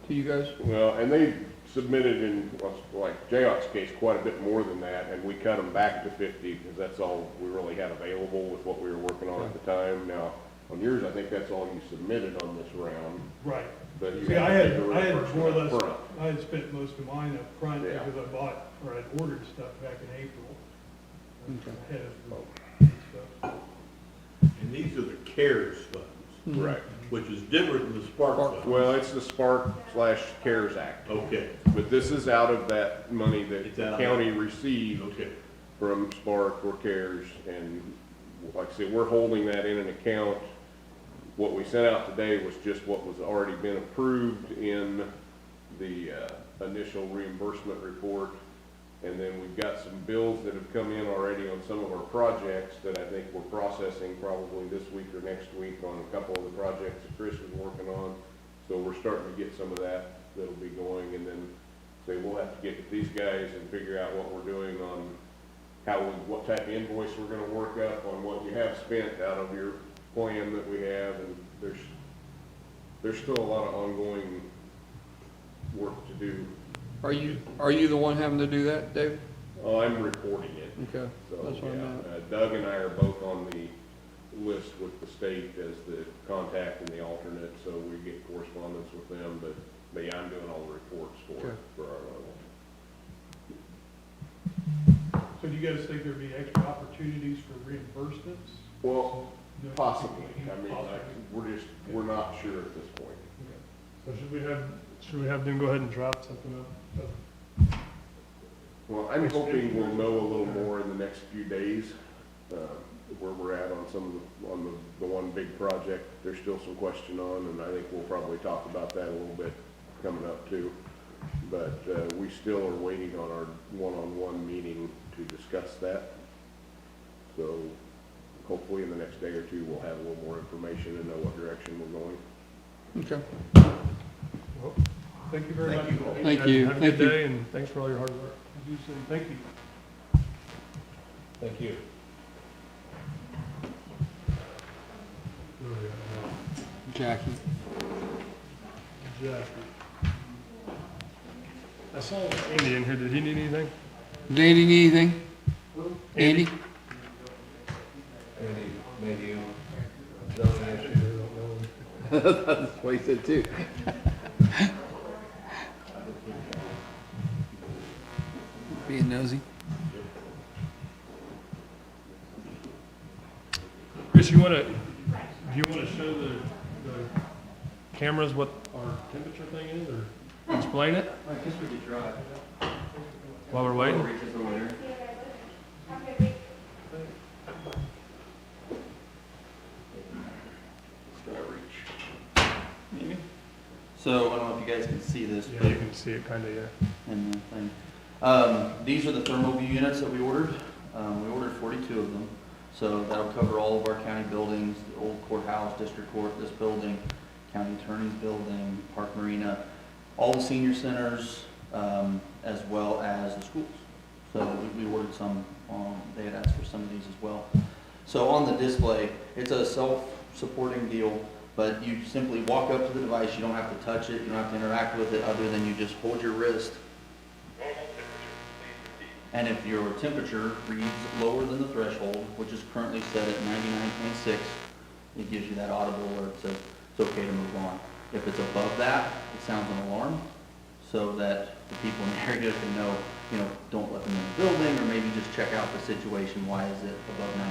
you guys?
Well, and they submitted in, like Jayhawk's case, quite a bit more than that, and we cut them back to 50 because that's all we really had available with what we were working on at the time. Now, on yours, I think that's all you submitted on this round.
Right.
But you
See, I
had
had
to
more or less,
upfront.
I had spent most of mine up front
Yeah.
because I bought, or I'd ordered stuff back in April.
Okay.
Ahead of the stuff.
And these are the CARES funds,
Right.
which is different than the SPARK funds.
Well, it's the Spark/CARES Act,
Okay,
but this is out of that money that
It's
the
out of
county received
okay.
from Spark or CARES, and like I said, we're holding that in an account. What we sent out today was just what was already been approved in the initial reimbursement report. And then we've got some bills that have come in already on some of our projects that I think we're processing probably this week or next week on a couple of the projects that Chris is working on. So we're starting to get some of that that'll be going, and then say we'll have to get with these guys and figure out what we're doing on what type of invoice we're gonna work up on what you have spent out of your plan that we have, and there's still a lot of ongoing work to do.
Are you the one having to do that, David?
I'm reporting it.
Okay,
So,
that's what I
yeah,
meant.
Doug and I are both on the list with the state as the contact and the alternate, so we get correspondence with them, but yeah, I'm doing all the reports
Okay.
for our level.
So do you guys think there'd be extra opportunities for reimbursements?
Well,
No,
possibly, I mean,
possibly.
we're not sure at this point.
So should we have them go ahead and draft something up?
Well, I'm hoping we'll know a little more in the next few days, where we're at on the one big project. There's still some question on, and I think we'll probably talk about that a little bit coming up too. But, we still are waiting on our one-on-one meeting to discuss that. So hopefully in the next day or two, we'll have a little more information and know what direction we're going.
Okay.
Well, thank you very much.
Thank you.
Have a
Thank
good
you.
day, and thanks for all your hard work. As you say, thank you.
Thank you.
Jackie.
Jackie. I saw Andy in here. Did he need anything?
Danny, need anything? Andy?
Maybe, maybe you, zoning issue.
That's what he said too. Being nosy.
Chris, do you want to show the cameras what our temperature thing is, or explain it
I guess we could try.
while we're waiting?
Reaches over there. So I don't know if you guys can see this,
Yeah,
but
you can see it kind of, yeah.
in the thing. These are the thermal view units that we ordered. We ordered 42 of them. So that'll cover all of our county buildings, the old courthouse, district court, this building, county attorney's building, park marina, all the senior centers, as well as the schools. So we ordered some, they had asked for some of these as well. So on the display, it's a self-supporting deal, but you simply walk up to the device, you don't have to touch it, you don't have to interact with it, other than you just hold your wrist. And if your temperature reads lower than the threshold, which is currently set at 99.6, it gives you that audible alert, says it's okay to move on. If it's above that, it sounds an alarm, so that the people in the area can know, don't let them in the building, or maybe just check out the situation, why is it above 99.6?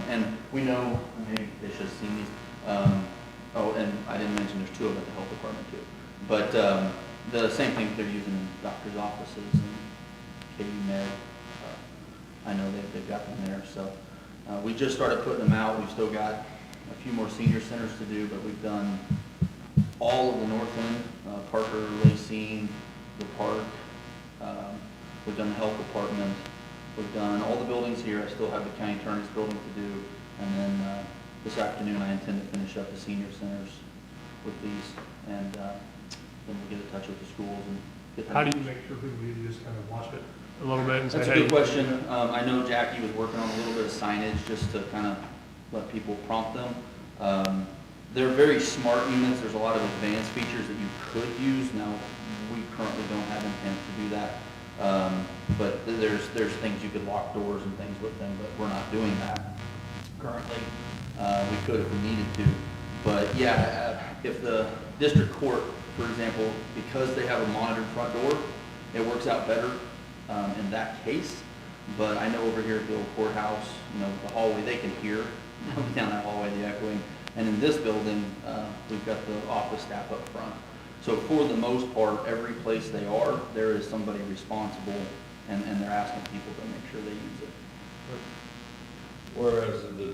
And we know, maybe they should have seen these, oh, and I didn't mention there's 2 of them at the health department too. But the same thing they're using in doctors' offices and KU Med. I know they've got them there, so we just started putting them out. We've still got a few more senior centers to do, but we've done all of the north end, Parker, Lacine, the park. We've done the health department. We've done all the buildings here. I still have the county attorney's building to do. And then this afternoon I intend to finish up the senior centers with these. And then we'll get in touch with the schools and get them.
How do you make sure people, you just kind of watch it a little bit and say,
That's a
hey?
good question. I know Jackie was working on a little bit of signage just to kind of let people prompt them. They're very smart units. There's a lot of advanced features that you could use. Now, we currently don't have intent to do that. But there's things you could lock doors and things with them, but we're not doing that currently. We could if we needed to. But yeah, if the district court, for example, because they have a monitored front door, it works out better in that case. But I know over here at the old courthouse, the hallway, they can hear down that hallway, the echoing. And in this building, we've got the office staff up front. So for the most part, every place they are, there is somebody responsible, and they're asking people to make sure they use it.
Whereas the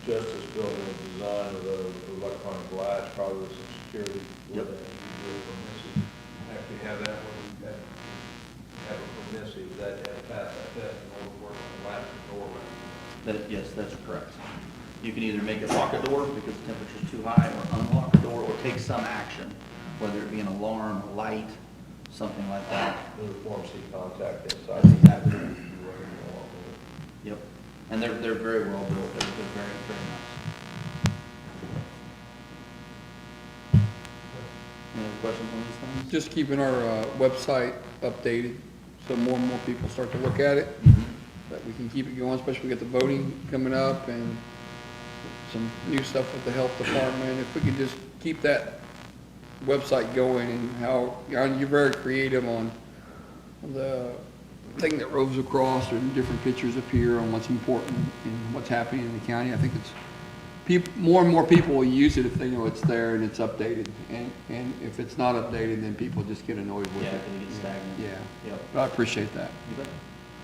Justice Building was designed with the electronic glass, probably with some security.
Yep.
Actually have that when we have a permissive, that had to pass that test in order to work on the glass doorway.
Yes, that's correct. You can either make it lock a door because the temperature's too high, or unlock a door, or take some action, whether it be an alarm, a light, something like that.
The form C contact inside.
That's exactly right. Yep. And they're very well built. They're very, very nice. Any other questions on these things?
Just keeping our website updated, so more and more people start to look at it, that we can keep it going, especially with the voting coming up and some new stuff with the health department. If we could just keep that website going, and how, you're very creative on the thing that roves across, or different pictures appear on what's important and what's happening in the county. I think it's, more and more people will use it if they know it's there and it's updated. And if it's not updated, then people just get annoyed with
Yeah,
it.
because it gets stagnant.
Yeah,
Yep.
but I appreciate that.
You bet.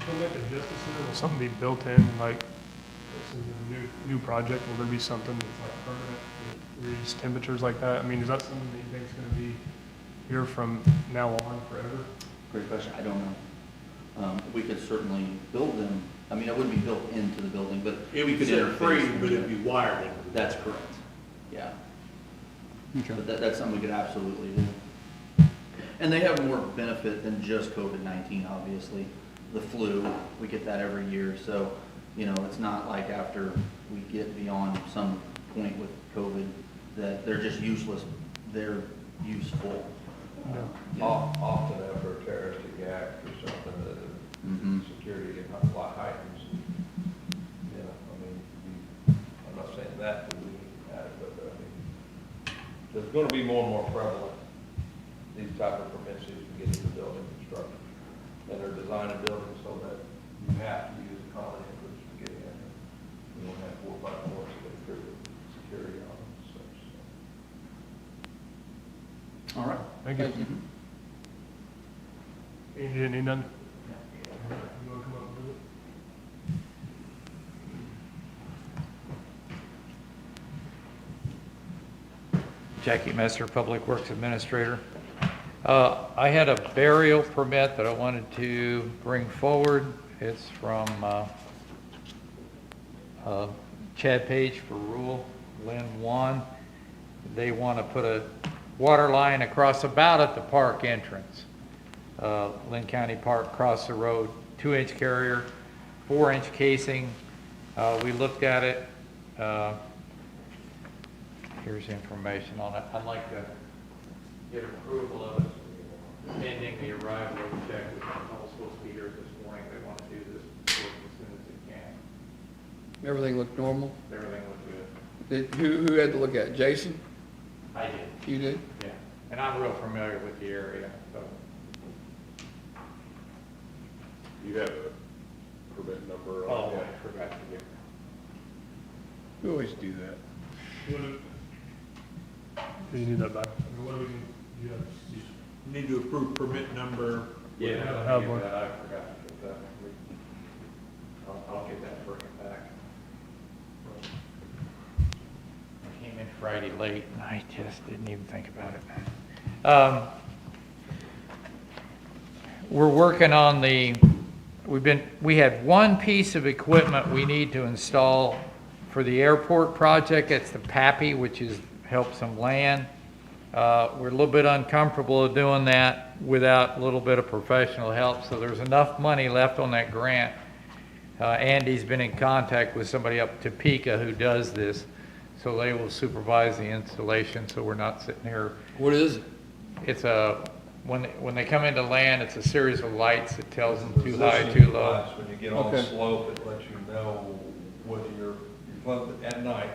So like the Justice Center, will something be built in, like, this is a new project, will there be something that's like permanent, that reads temperatures like that? I mean, is that something that you think is gonna be here from now on forever?
Great question. I don't know. We could certainly build them I mean, it wouldn't be built into the building, but
It
we
would
could
sit
interface.
free,
into
but it'd
it.
be wired into the.
That's correct, yeah.
Okay.
But that's something we could absolutely do. And they have more benefit than just COVID-19, obviously. The flu, we get that every year, so, you know, it's not like after we get beyond some point with COVID that they're just useless, they're useful.
Often after a terroristic act or something,
Mhm.
the security and a lot heightens. You know, I mean, I'm not saying that we had it, but I mean, there's gonna be more and more prevalent, these type of permits to get into building construction. And they're designing buildings so that you have to use a common entrance to get in. You don't have 4 or 5 floors to get through with security on them and such, so.
All right.
Thank you. You didn't need none? You wanna come up and visit?
Jackie Messer, Public Works Administrator. I had a burial permit that I wanted to bring forward. It's from Chad Page for Rural, Linn 1. They want to put a water line across about at the park entrance. Linn County Park, across the road, 2-inch carrier, 4-inch casing. We looked at it. Here's information on it. I'd like to get approval of it pending the arrival of the check. I was supposed to be here this morning. They want to do this work as soon as they can.
Everything looked normal?
Everything looked good.
Who had to look at it? Jason?
I did,
You did?
yeah. And I'm real familiar with the area, so.
You have a permit number
Oh,
on
I
it?
forgot to get.
We always do that.
Do you need that back? What do we need? You have,
You need to approve permit number.
Yeah,
I
I
have
get
one.
that. I forgot to get that. I'll get that for you back. I came in Friday late and I just didn't even think about it. We're working on we had one piece of equipment we need to install for the airport project. It's the PAPI, which helps some land. We're a little bit uncomfortable of doing that without a little bit of professional help, so there's enough money left on that grant. Andy's been in contact with somebody up in Topeka who does this, so they will supervise the installation, so we're not sitting here.
What is it?
It's when they come into land, it's a series of lights that tells them too high, too low.
When you get on the
Okay.
slope, it lets you know whether you're at night,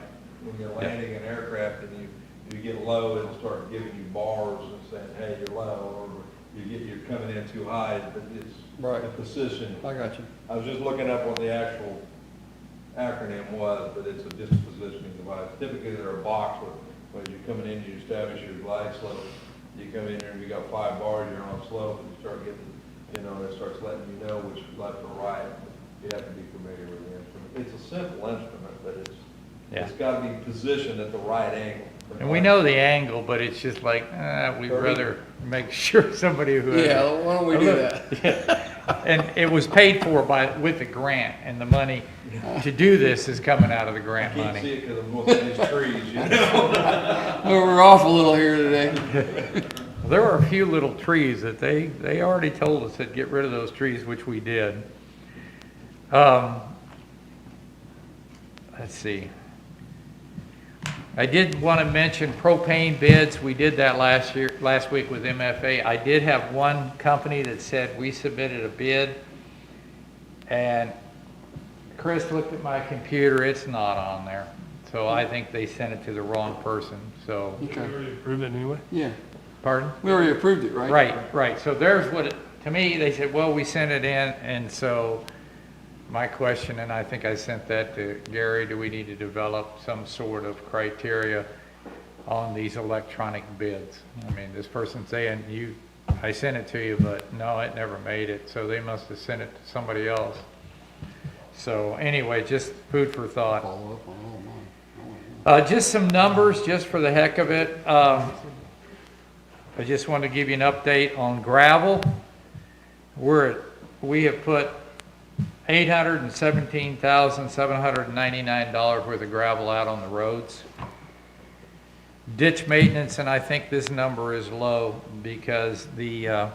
when you're landing an aircraft and you get low, it'll start giving you bars and saying, hey, you're low, or you're coming in too high, but it's
Right.
a position.
I got you.
I was just looking up what the actual acronym was, but it's a dispositioning device. Typically, they're a box when you're coming in, you establish your glide slope. You come in here and you got 5 bars, you're on a slope, and you start getting, it starts letting you know which left or right. You have to be familiar with the instrument. It's a simple instrument, but it's got to be positioned at the right angle.
And we know the angle, but it's just like, we'd rather make sure somebody who.
Yeah, why don't we do that?
Yeah. And it was paid for with the grant, and the money to do this is coming out of the
I
grant
can't
money.
see it because I'm looking at these trees,
Well, we're off a little here today.
There were a few little trees that they already told us to get rid of those trees, which we did. Let's see. I did want to mention propane bids. We did that last week with MFA. I did have one company that said we submitted a bid, and Chris looked at my computer. It's not on there. So I think they sent it to the wrong person. So,
Okay.
we already approved it anyway?
Yeah.
pardon?
We already approved it, right?
Right. So there's to me, they said, well, we sent it in, and so my question, and I think I sent that to Gary, do we need to develop some sort of criteria on these electronic bids? I mean, this person's saying, I sent it to you, but no, it never made it, so they must have sent it to somebody else. So anyway, just food for thought.
Follow up on all mine.
Just some numbers, just for the heck of it. I just wanted to give you an update on gravel. We have put $817,799 worth of gravel out on the roads. Ditch maintenance, and I think this number is low because the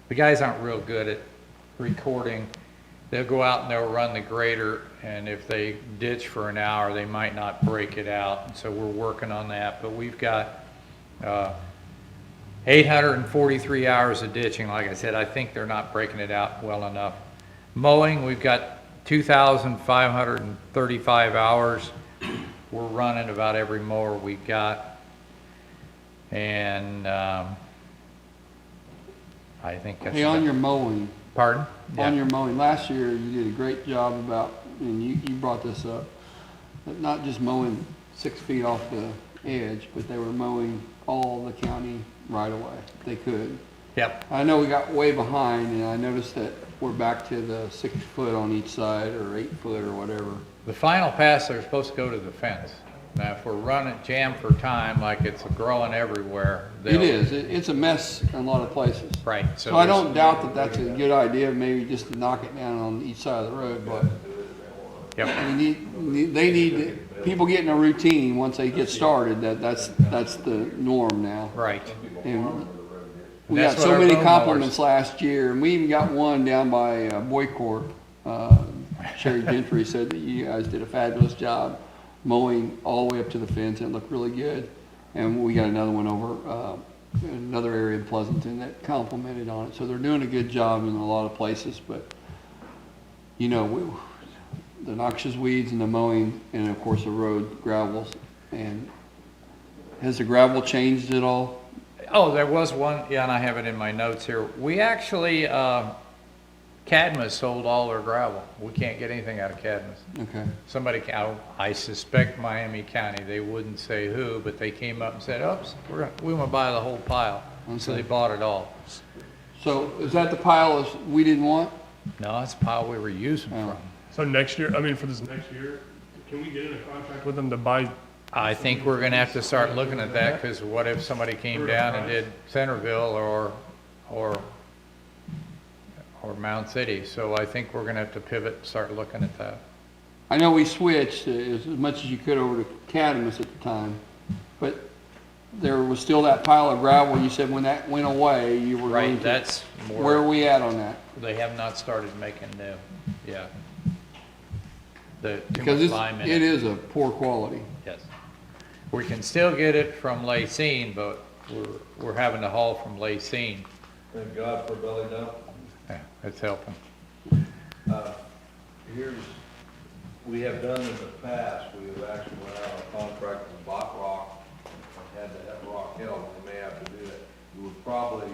guys aren't real good at recording. They'll go out and they'll run the grader, and if they ditch for an hour, they might not break it out. So we're working on that, but we've got 843 hours of ditching. Like I said, I think they're not breaking it out well enough. Mowing, we've got 2,535 hours. We're running about every mower we've got. And I think that's
Hey, on your mowing,
Pardon?
on your mowing, last year you did a great job about, and you brought this up, that not just mowing 6 feet off the edge, but they were mowing all the county right away. They could.
Yep.
I know we got way behind, and I noticed that we're back to the 6 foot on each side, or 8 foot, or whatever.
The final pass, they're supposed to go to the fence. Now, if we're running jam for time, like it's growing everywhere.
It is. It's a mess in a lot of places.
Right.
So I don't doubt that that's a good idea, maybe just to knock it down on each side of the road, but
Yep.
people get in a routine once they get started, that's the norm now.
Right.
And we
That's
got
what
so
our
many
lawn
compliments last year, and we even got one down by Boycourt. Sherry Gentry said that you guys did a fabulous job mowing all the way up to the fence, and it looked really good. And we got another one over in another area in Pleasanton that complimented on it. So they're doing a good job in a lot of places, but you know, the noxious weeds and the mowing, and of course the road gravels. And has the gravel changed at all?
Oh, there was one, yeah, and I have it in my notes here. We actually, Cadmus sold all their gravel. We can't get anything out of Cadmus.
Okay.
Somebody, I suspect Miami County, they wouldn't say who, but they came up and said, oops, we want to buy the whole pile. So
Okay.
they bought it all.
So is that the pile we didn't want?
No, that's the pile we were using
Oh.
from.
So next year, I mean, for this next year, can we get in a contract with them to buy?
I think we're gonna have to start looking at that, because what if somebody came down and did Centerville or Mound City? So I think we're gonna have to pivot and start looking at that.
I know we switched as much as you could over to Cadmus at the time, but there was still that pile of gravel. You said when that went away, you were going
Right,
to.
that's
Where are
more,
we at on that?
they have not started making new, yeah. Too
Because
much lime in
it is a poor quality.
Yes. We can still get it from Lacine, but we're having to haul from Lacine.
Thank God for belly dump.
Yeah, it's helping.
We have done in the past, we have actually went out on contract and bought rock and had to have rock held. We may have to do that. We would probably,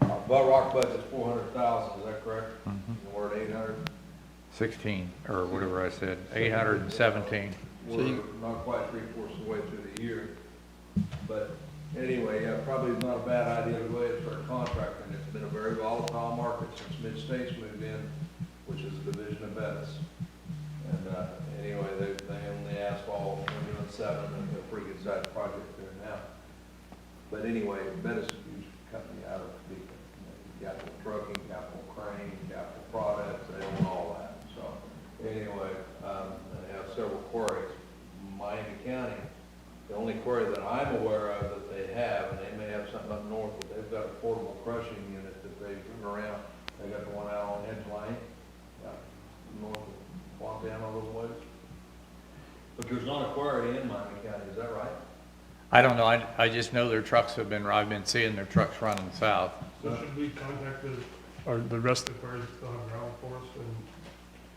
our rock budget's 400,000, is that correct? And we're at 800?
16, or whatever I said, 817.
We're not quite 3/4 of the way through the year. But anyway, yeah, probably not a bad idea to go ahead and start contracting. It's been a very volatile market since Mid-States moved in, which is a division of Bettis. And anyway, they own the asphalt, we're doing 7, and they're a pretty good sized project there now. But anyway, Bettis is a huge company out of Beacon. Capital Trucking, Capital Crane, Capital Products, they own all that. So anyway, they have several quarries. Miami County, the only quarry that I'm aware of that they have, and they may have something up north, but they've got a portable crushing unit that they run around. They got the one out on Edge Lane, north of Fontana a little ways. But there's not a quarry in Miami County, is that right?
I don't know, I just know their trucks I've been seeing their trucks running south.
So should we contact the rest of the quarries that still have gravel for us?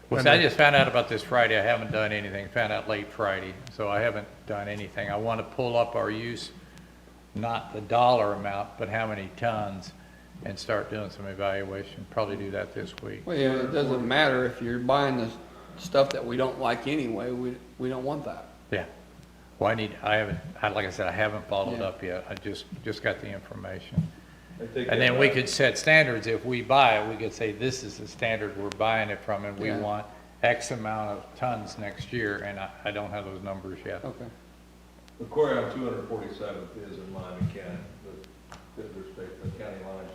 Well, see, I just found out about this Friday. I haven't done anything. Found out late Friday, so I haven't done anything. I want to pull up our use, not the dollar amount, but how many tons, and start doing some evaluation. Probably do that this week.
Well, yeah, it doesn't matter if you're buying the stuff that we don't like anyway. We don't want that.
Yeah. Well, like I said, I haven't followed up yet. I just got the information. And then we could set standards. If we buy it, we could say, this is the standard we're buying it from, and we want X amount of tons next year, and I don't have those numbers yet.
Okay.
The quarry on 247th is in Miami County. The county line is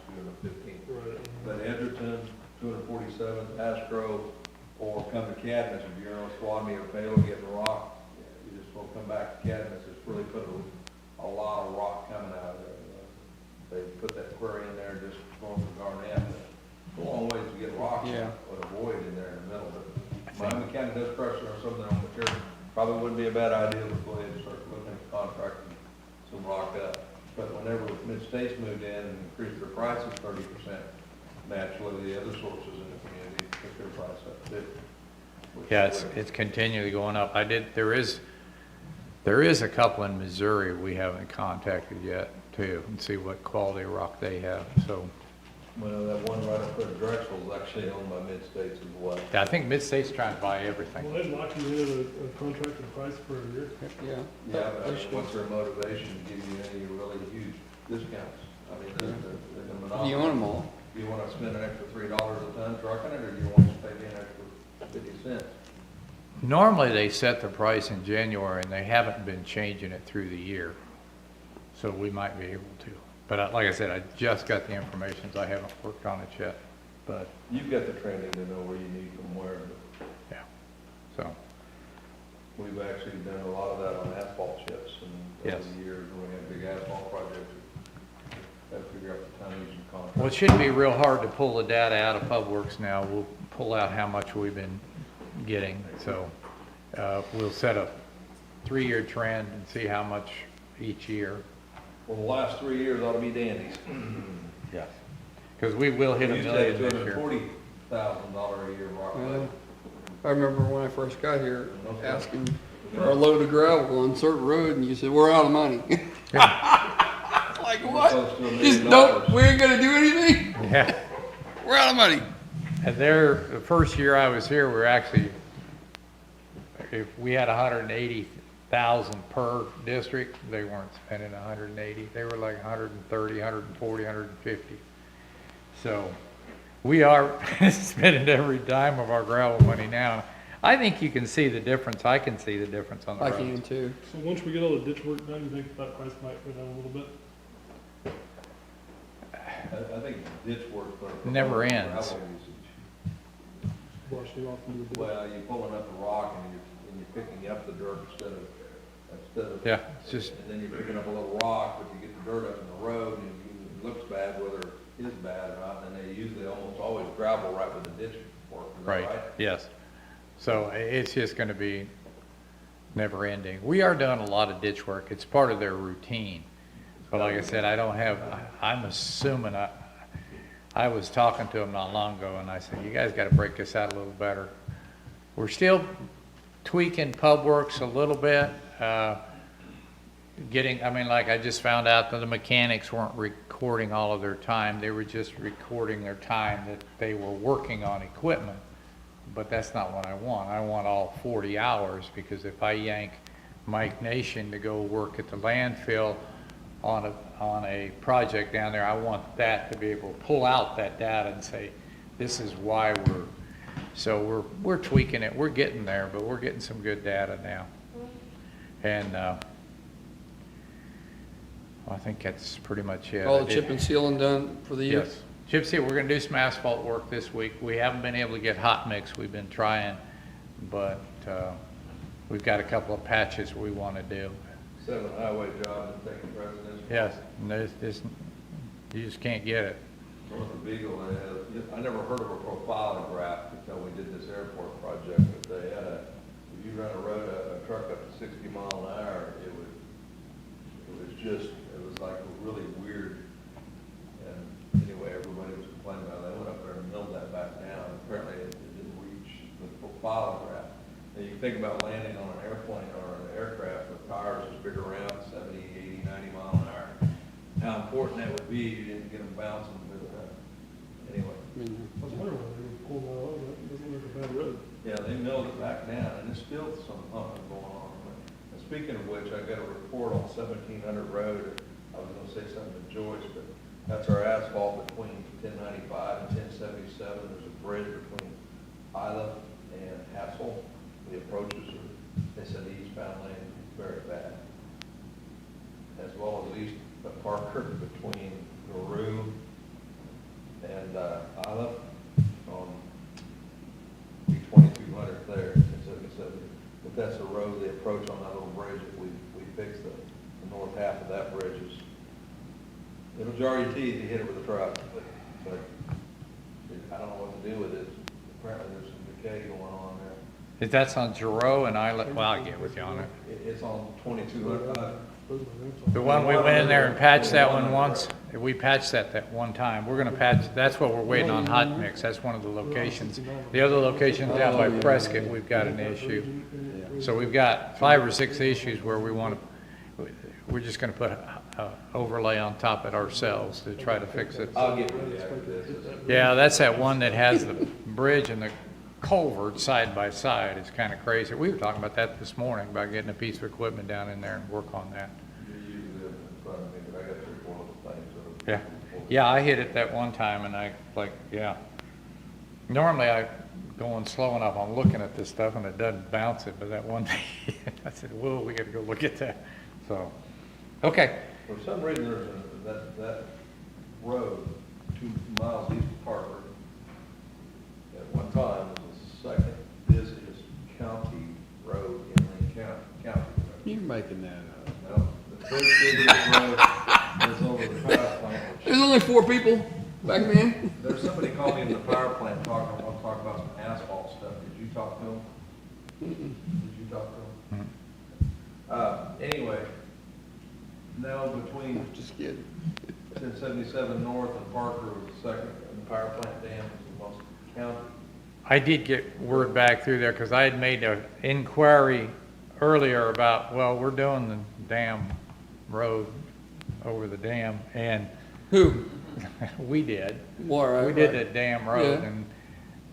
215th. But Edgerton, 247th, Astro, or come to Cadmus, if you're in Osawatomie or Baylor getting rock, you just won't come back to Cadmus, it's really put a lot of rock coming out of there. They put that quarry in there just going for Garnett, it's a long ways to get rock,
Yeah.
with a void in there in the middle, but Miami County does pressure on some of their own material. Probably wouldn't be a bad idea to go ahead and start looking at contracting some rock up. But whenever Mid-States moved in and increased their prices 30%, naturally, the other sources in the community took their price up too.
Yeah, it's continually going up. There is a couple in Missouri we haven't contacted yet too, and see what quality rock they have, so.
Well, that one right up there at Drexel is actually owned by Mid-States as well.
Yeah, I think Mid-State's trying to buy everything.
Well, they'd lock you into a contracted price for a year.
Yeah.
Yeah, but I mean, what's their motivation to give you any really huge discounts? I mean, they're the monopoly.
You own them all.
Do you want to spend an extra $3 a ton trucking it, or do you want to pay me an extra 50 cents?
Normally, they set the price in January, and they haven't been changing it through the year, so we might be able to. But like I said, I just got the information, so I haven't worked on it yet, but,
You've got the training to know where you need from where.
yeah, so.
We've actually done a lot of that on asphalt chips and over
Yes.
the years when we had big asphalt projects. Got to figure out the tonnage and contract.
Well, it shouldn't be real hard to pull the data out of PubWorks now. We'll pull out how much we've been getting, so we'll set a 3-year trend and see how much each year.
Well, the last 3 years ought to be dandies.
Yes. Because we will hit a
We used to have
million this year.
$240,000 a year rock.
Well, I remember when I first got here, asking for a load of gravel on a certain road, and you said, we're out of money. Like, what?
Close to $1
Just
million.
don't, we ain't gonna do anything?
Yeah.
We're out of money.
And the first year I was here, we were actually, if we had 180,000 per district, they weren't spending 180. They were like 130, 140, 150. So we are spending every dime of our gravel money now. I think you can see the difference. I can see the difference on the
I
road.
can too.
So once we get all the ditch work done, you think that price might go down a little bit?
I think ditch work.
Never ends.
Gravel usage.
Washing off into the ditch?
Well, you're pulling up the rock and you're picking up the dirt instead of.
Yeah, it's just,
And then you're picking up a little rock, but you get the dirt up in the road and it looks bad, whether it is bad or not. And they usually almost always gravel right with the ditch work. Is that
right, yes. So it's just gonna be never ending. We are doing a lot of ditch work. It's part of their routine. But like I said, I'm assuming, I was talking to them not long ago and I said, you guys gotta break this out a little better. We're still tweaking PubWorks a little bit, like I just found out that the mechanics weren't recording all of their time. They were just recording their time that they were working on equipment. But that's not what I want. I want all 40 hours, because if I yank Mike Nation to go work at the landfill on a project down there, I want that to be able to pull out that data and say, this is why we're tweaking it. We're getting there, but we're getting some good data now. And I think that's pretty much it.
All the chip and sealing done for the year?
Yes. Chip seal, we're gonna do some asphalt work this week. We haven't been able to get hot mix. We've been trying, but we've got a couple of patches we wanna do.
7 highway jobs and taking precedence.
Yes, and you just can't get it.
North of Beagle, I never heard of a profile graph until we did this airport project, but they had if you run a truck up to 60 mile an hour, it was like really weird. And anyway, everybody was complaining about it. They went up there and milled that back down. Apparently it didn't reach the profile graph. And you think about landing on an airplane or an aircraft with tires as big around 70, 80, 90 mile an hour. How important that would be if you didn't get them bouncing, but anyway.
I was wondering why they were pulling that over. That doesn't look like a bad road.
Yeah, they milled it back down, and there's still some pumping going on. And speaking of which, I got a report on 1700 Road. I was gonna say something to Joyce, but that's our asphalt between 1095 and 1077. There's a bridge between Isla and Hassel. The approaches are, they said the eastbound lane is very bad. As well as east of Parker between Guru and Isla on B23 but that's a road, the approach on that little bridge, if we fix the north half of that bridge is, it'll jar your teeth, you hit it with a truck, but I don't know what to do with it. Apparently there's some decay going on there.
That's on Giroux and Islet, well, I'll get with you on it.
It's on 2200.
The one we went in there and patched that one once, we patched that one time. We're gonna patch, that's what we're waiting on hot mix, that's one of the locations. The other location down by Prescott, we've got an issue. So we've got 5 or 6 issues where we're just gonna put a overlay on top of it ourselves to try to fix it.
I'll get with you after this.
Yeah, that's that one that has the bridge and the culvert side by side. It's kind of crazy. We were talking about that this morning, about getting a piece of equipment down in there and work on that.
You usually live in front of me, but I got 3 or 4 little things.
Yeah, yeah, I hit it that one time and yeah. Normally I going slow enough, I'm looking at this stuff and it doesn't bounce it, but that one day, I said, whoa, we gotta go look at that. So, okay.
For some reason, that road 2 miles east of Parker at one time was the second busiest county road in Linn County.
You're making that up.
No, the first busiest road was over the power plant.
There's only 4 people back then.
There's somebody called me in the power plant talking about some asphalt stuff. Did you talk to him? Did you talk to him? Anyway, now between
Just kidding.
1077 North and Parker was the second, and the power plant dam was the most county.
I did get word back through there because I had made an inquiry earlier about, well, we're doing the dam road over the dam, and
Who?
we did.
Right,
We did
right.
that dam road,
Yeah.
and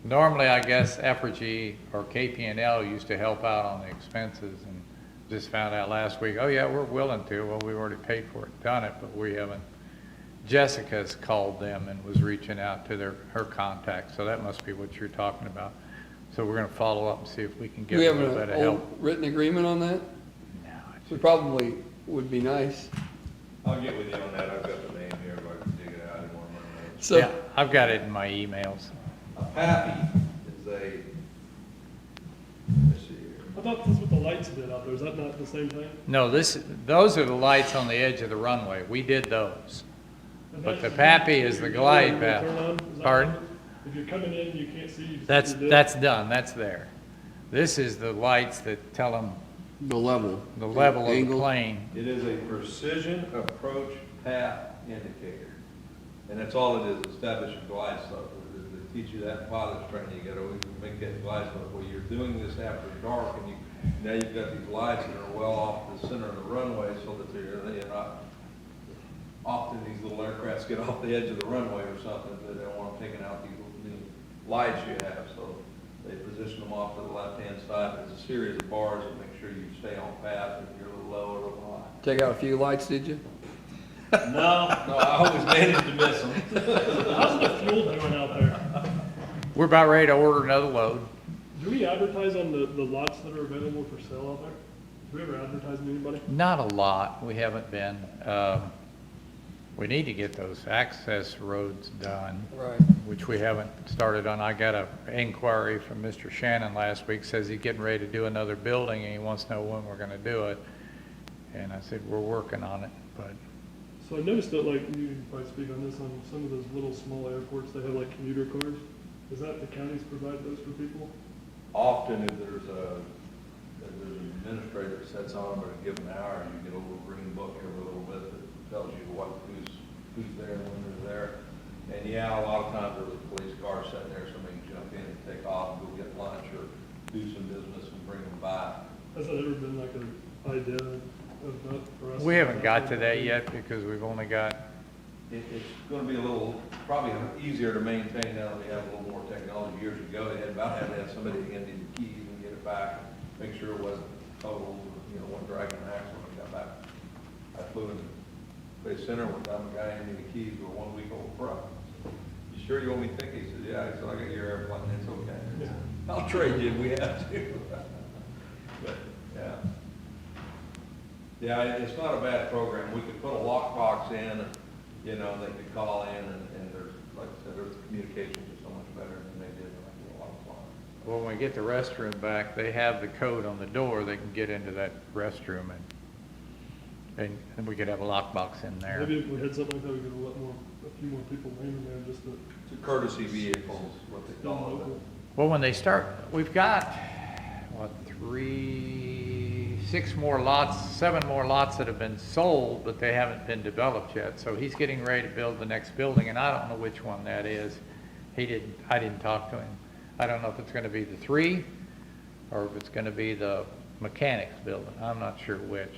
normally, I guess, Effigy or KP&L used to help out on the expenses, and just found out last week, oh yeah, we're willing to. Well, we've already paid for it, done it, but we haven't. Jessica's called them and was reaching out to her contact, so that must be what you're talking about. So we're gonna follow up and see if we can
Do
get
we
a
have
little bit
an
of
old
help.
written agreement on that?
No,
We probably would be nice.
I'll get with you on that. I've got the name here, if I can dig it out in one of my notes.
So,
yeah, I've got it in my emails.
A PAPI is a, let's see here.
I thought that's what the lights did out there. Is that not the same thing?
No, those are the lights on the edge of the runway. We did those. But the PAPI is the glide path. Pardon?
If you're coming in, you can't see.
That's done, that's there. This is the lights that tell them
the level.
the level of the
Angle.
plane.
It is a precision approach path indicator. And that's all it is, establish a glide slope. They teach you that in pilot's training, you gotta always make that glide slope. Well, you're doing this after dark, and now you've got these lights that are well off the center of the runway, so that they're not, often these little aircrafts get off the edge of the runway or something, but they don't want them taking out these lights you have, so they position them off to the left-hand side. There's a series of bars that make sure you stay on path, and you're a little low or a little high.
Take out a few lights, did you?
No, I always manage to miss them.
How's the fuel doing out there?
We're about ready to order another load.
Do we advertise on the lots that are available for sale out there? Do we ever advertise to anybody?
Not a lot, we haven't been. We need to get those access roads done.
Right.
Which we haven't started on. I got an inquiry from Mr. Shannon last week, says he's getting ready to do another building and he wants to know when we're gonna do it. And I said, we're working on it, but
So I noticed that, like, you can probably speak on this, on some of those little small airports, they have like commuter cars. Is that the counties provide those for people?
Often if there's an administrator that sets on them at a given hour, you get a little green book every little bit that tells you who's there and when they're there. And yeah, a lot of times there's a police car sitting there, somebody can jump in and take off and go get lunch or do some business and bring them by.
Has that ever been like an idea of that for us?
we haven't got to that yet because we've only got,
It's gonna be a little, probably easier to maintain now that we have a little more technology. Years ago, they had about had to have somebody hand in the keys and get it back, make sure it wasn't total, one dragging an axle when we got back. I flew in Bay Center one time, a guy handed me the keys to a 1-week-old truck. You sure you want me to think? He said, yeah. He said, I got your airplane, it's okay.
Yeah.
I'll trade you if we have to. But, yeah. Yeah, it's not a bad program. We could put a lockbox in, and, they could call in, and there's, like I said, there's communications are so much better than they did when I did a lot of flying.
Well, when we get the restroom back, they have the code on the door, they can get into that restroom and we could have a lockbox in there.
Maybe if we had something like that, we could let a few more people land in there just to.
It's a courtesy vehicle, is what they call it.
Well, when they start, we've got, what, 7 more lots that have been sold, but they haven't been developed yet. So he's getting ready to build the next building, and I don't know which one that is. I didn't talk to him. I don't know if it's gonna be the 3, or if it's gonna be the mechanics building. I'm not sure which.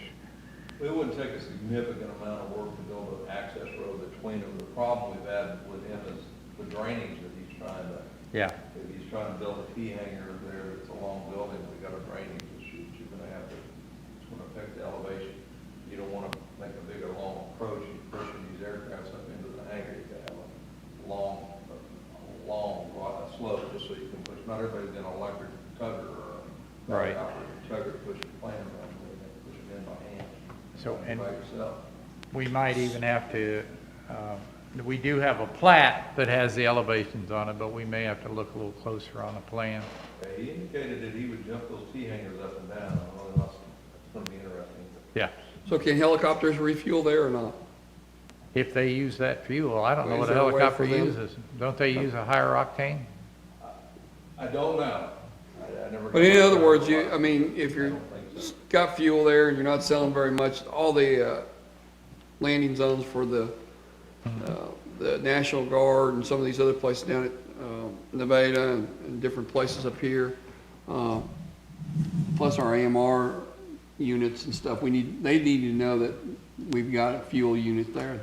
It wouldn't take a significant amount of work to build an access road between them. The problem we've had with him is the drainage that he's trying to.
Yeah.
If he's trying to build a T hanger there, it's a long building, we got a drainage issue, you're gonna have to, it's gonna affect the elevation. You don't wanna make a bigger, long approach, you're pushing these aircrafts up into the hangar, you gotta have a long slope, just so you can push, not everybody's got an electric tugger or a
Right.
tugger to push the plane around, they have to push it in by hand.
So, and
By yourself.
we might even have to, we do have a plat that has the elevations on it, but we may have to look a little closer on the plan.
He indicated that he would jump those T hangers up and down, I don't know, that's gonna be interesting.
Yeah.
So can helicopters refuel there or not?
If they use that fuel, I don't know
Is
what a
there a way
helicopter
for them?
uses. Don't they use a higher octane?
I don't know. I never.
But in other words, if you're
I don't think so.
got fuel there and you're not selling very much, all the landing zones for the National Guard and some of these other places down at Nevada and different places up here, plus our AMR units and stuff, they need to know that we've got a fuel unit there.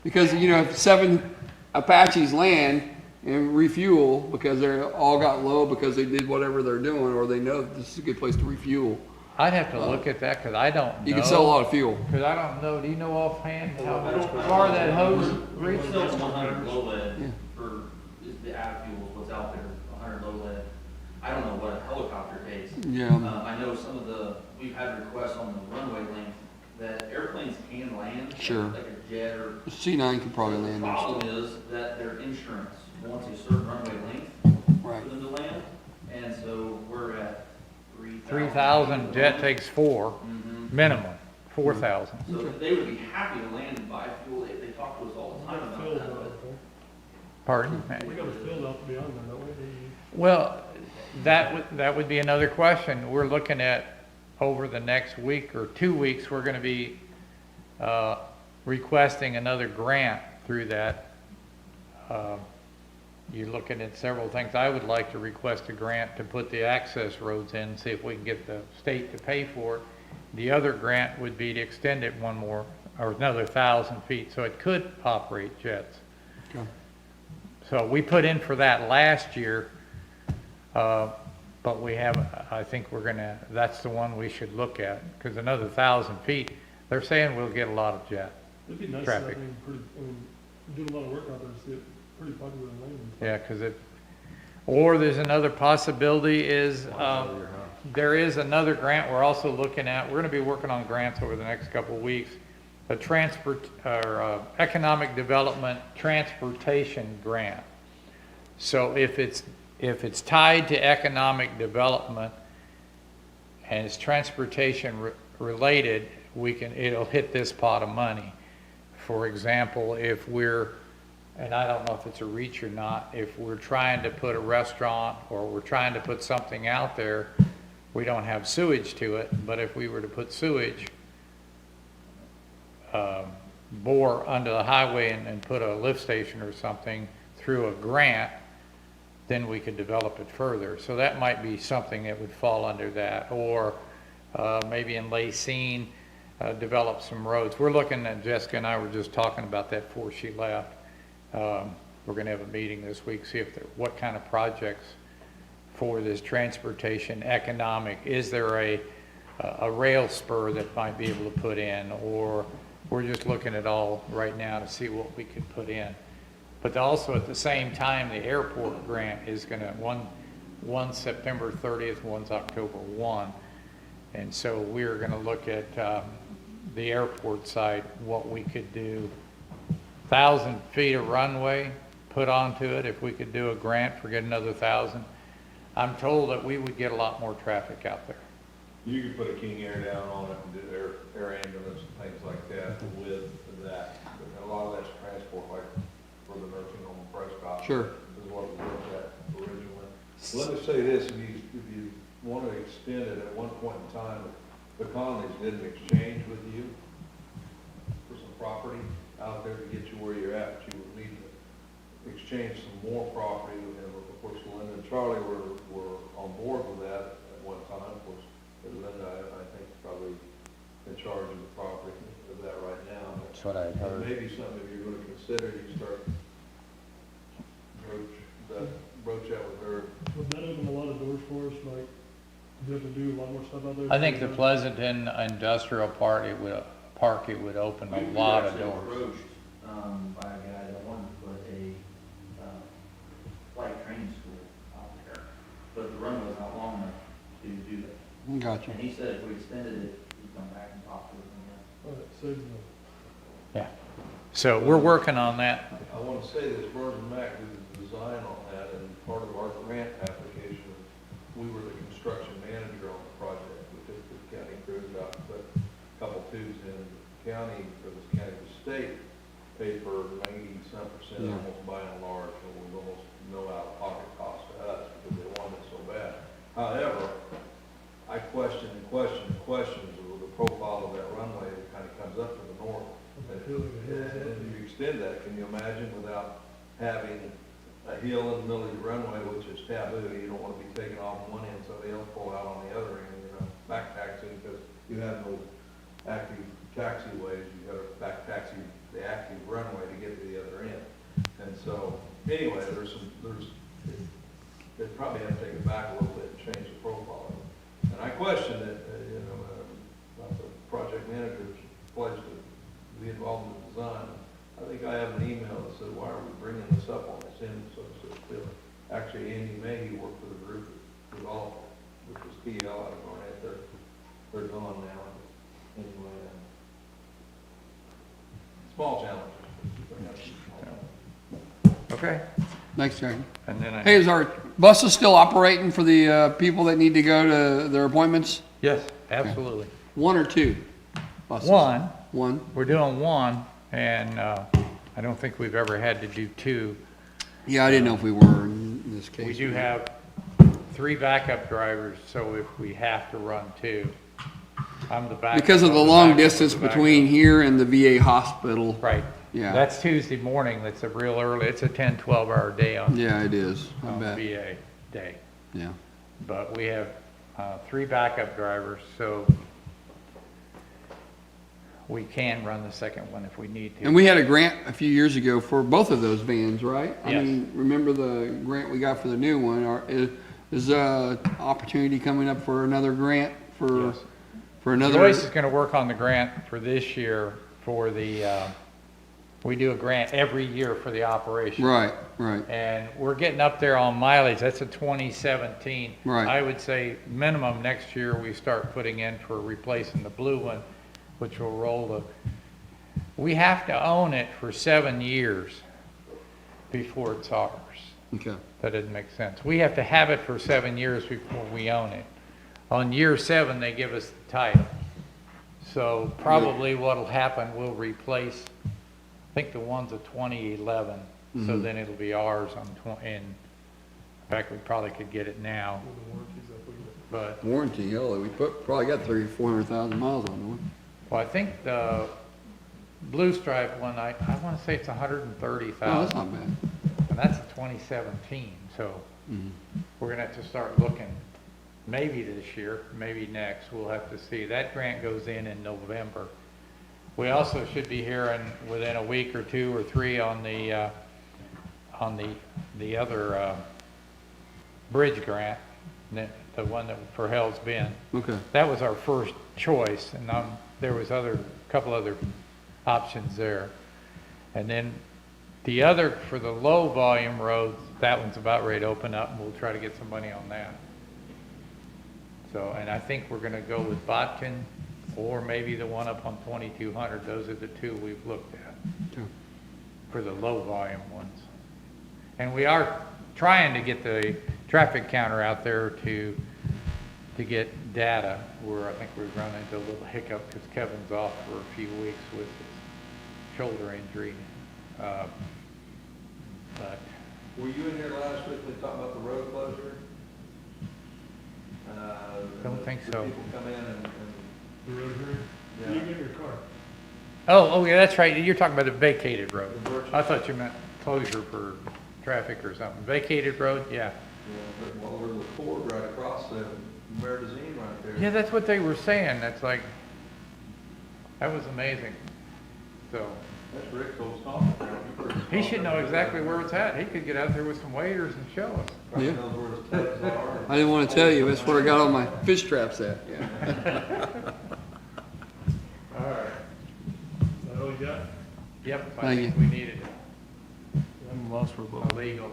Because, if 7 Apaches land and refuel because they're all got low because they did whatever they're doing, or they know that this is a good place to refuel,
I'd have to look at that, because I don't know.
you can sell a lot of fuel.
Because I don't know, do you know offhand how far that hose
We
reaches?
sell 100 low
Yeah.
lead is the ag fuel, what's out there, 100 low lead. I don't know what a helicopter takes.
Yeah.
I know we've had requests on the runway length that airplanes can land.
Sure.
Like a jet or.
C9 could probably
The
land there.
problem is that their insurance wants a certain runway length
Right.
for them to land. And so we're at
3,000, jet takes 4,
Mhm.
minimum, 4,000.
So they would be happy to land and buy fuel. They talk to us all the time about that. But
Pardon?
We got a field out beyond there, don't we?
Well, that would be another question. We're looking at, over the next week or 2 weeks, we're gonna be requesting another grant through that. You're looking at several things. I would like to request a grant to put the access roads in, see if we can get the state to pay for it. The other grant would be to extend it one more, or another 1,000 feet, so it could operate jets.
Okay.
So we put in for that last year, but we haven't, I think that's the one we should look at, because another 1,000 feet, they're saying we'll get a lot of jet.
It'd be nice,
Traffic.
doing a lot of work out there, to see it pretty popular in Linn.
Yeah, or there's another possibility is, there is another grant we're also looking at. We're gonna be working on grants over the next couple of weeks. A economic development transportation grant. So if it's tied to economic development and it's transportation related, it'll hit this pot of money. For example, if and I don't know if it's a reach or not, if we're trying to put a restaurant or we're trying to put something out there, we don't have sewage to it, but if we were to put sewage, bore under the highway and put a lift station or something through a grant, then we could develop it further. So that might be something that would fall under that. Or maybe in Lacine, develop some roads. We're looking at, Jessica and I were just talking about that before she left. We're going to have a meeting this week, see what kind of projects for this transportation economic. Is there a rail spur that might be able to put in, or we're just looking at all right now to see what we could put in. But also at the same time, the airport grant is going to, one's September 30th, one's October 1. And so we're going to look at the airport side, what we could do. 1,000 feet of runway put onto it, if we could do a grant for get another 1,000. I'm told that we would get a lot more traffic out there.
You could put a King Air down on it and do air ambulance and things like that with that. But a lot of that's transport, like for the nursing home in Prescott.
Sure.
Is what we looked at originally. Let me say this, if you want to extend it, at one point in time, the Conleys did an exchange with you for some property out there to get you where you're at, but you would need to exchange some more property. And of course, Linn and Charlie were on board with that at one time. Of course, Linda, I think, is probably in charge of the property of that right now.
That's what I had heard.
Maybe something if you're going to consider, you start broach out with her.
Would that open a lot of doors for us, like, to be able to do a lot more stuff out there?
I think the Pleasanton Industrial Park, it would open a lot of
We were
doors.
actually approached, by a guy that wanted to put a, flight training school out there, but the runway's not long enough to do that.
Gotcha.
And he said if we extended it, he'd come back and talk to us again.
Well, that saves them.
Yeah. So we're working on that.
I want to say this, Burns and Mac did the design on that, and part of our grant application, we were the construction manager on the project. We took the county crews out and put a couple tubes in. The county, or the state, paid for 90-some%,
Yeah.
almost by and large, and was almost no out-of-pocket cost to us because they wanted it so bad. However, I question and question and questions of the profile of that runway that kind of comes up to the north. And if you extend that, can you imagine without having a hill in the middle of your runway, which is taboo, you don't want to be taking off on one end, somebody else pull out on the other end, back taxiing, because you have no active taxiways, you got to back taxi the active runway to get to the other end. And so, anyway, they probably have to take it back a little bit and change the profile of it. And I question it, about the project manager's pledge to be involved in the design. I think I have an email that said, why are we bringing this up on this end? So actually, Andy Mayhew worked for the group that developed it, which was TL out of Garnett. They're gone now. Anyway, small challenges.
Okay.
Thanks, Jackie.
And then
Hey, is our buses still operating for the people that need to go to their appointments?
Yes, absolutely.
One or two buses?
One,
One?
we're doing one, and I don't think we've ever had to do two.
Yeah, I didn't know if we were in this case.
We do have 3 backup drivers, so if we have to run 2, I'm the backup.
Because of the
I'm
long
backup,
distance
I'm the
between
backup.
here and the VA hospital.
Right.
Yeah.
That's Tuesday morning, that's a real early, it's a 10, 12-hour day on
Yeah, it is. I
on
bet.
VA day.
Yeah.
But we have 3 backup drivers, so we can run the second one if we need to.
And we had a grant a few years ago for both of those vans, right? I
Yes.
mean, remember the grant we got for the new one? Is opportunity coming up for another grant for,
Yes.
for another?
Joyce is gonna work on the grant for this year for the, we do a grant every year for the operation.
Right, right.
And we're getting up there on mileage, that's a 2017.
Right.
I would say minimum next year, we start putting in for replacing the blue one, which will roll we have to own it for 7 years before it's ours.
Okay.
That doesn't make sense. We have to have it for 7 years before we own it. On year 7, they give us the title. So probably what'll happen, we'll replace, I think the one's a 2011, so then it'll be ours in fact, we probably could get it now, but,
Warranty, hell, we probably got 300,000-400,000 miles on the one.
well, I think the Blue Stripe one, I want to say it's
No,
130,000.
that's not bad.
And that's a 2017, so we're gonna have to start looking, maybe this year, maybe next, we'll have to see. That grant goes in November. We also should be hearing within a week or 2 or 3 on the other bridge grant, the one that for Hell's Bend.
Okay.
That was our first choice, and there was couple other options there. And then the other, for the low volume roads, that one's about ready to open up, and we'll try to get some money on that. So, and I think we're gonna go with Botkin, or maybe the one up on 2200, those are the 2 we've looked at.
Okay.
For the low volume ones. And we are trying to get the traffic counter out there to get data, where I think we've run into a little hiccup because Kevin's off for a few weeks with his shoulder injury. But
Were you in here last week, we talked about the road closure?
Don't think
the
so.
People come in and,
The road here?
yeah.
You get your car.
oh, yeah, that's right. You're talking about the vacated road.
The virtual-
I thought you meant closure for traffic or something. Vacated road, yeah.
Yeah, but well, over the cord right across the Merdazine right there.
Yeah, that's what they were saying. That's like, that was amazing. So,
That's Rick's old stomping ground.
he should know exactly where it's at. He could get out there with some waders and show us.
Probably
Yeah.
knows where his tubs are.
I didn't want to tell you, that's where I got all my fish traps at.
All right. Is that all you got?
Yep, I
Thank
think
you.
we needed
I'm lost for a
it.
little.
Illegal.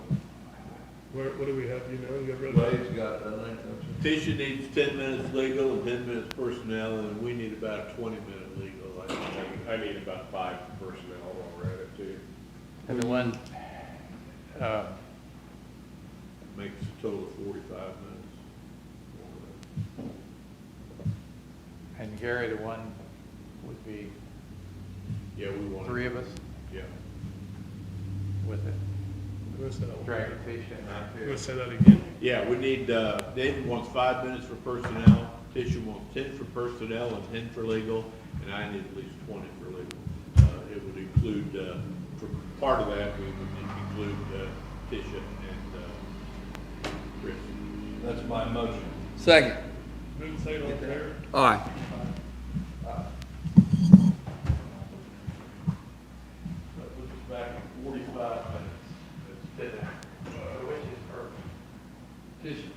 What do we have, you know? You got rid of
Wade's got, I think, don't you?
Tisha needs 10 minutes legal and 10 minutes personnel, and we need about a 20-minute legal. I think.
I need about 5 personnel while we're at it too.
And the one,
Makes a total of 45 minutes.
and Gary, the one would be
Yeah, we want.
3 of us
Yeah.
with it.
What's that?
Dragon Fish and
You want to say that again?
Yeah, we need, David wants 5 minutes for personnel, Tisha wants 10 for personnel and 10 for legal, and I need at least 20 for legal. It would include, for part of that, we would include Tisha and Chris.
That's my motion.
Second.
Move and second, all in favor?
Aye.
That puts us back in 45 minutes. That's 10 hours.
Which is perfect.
Tisha.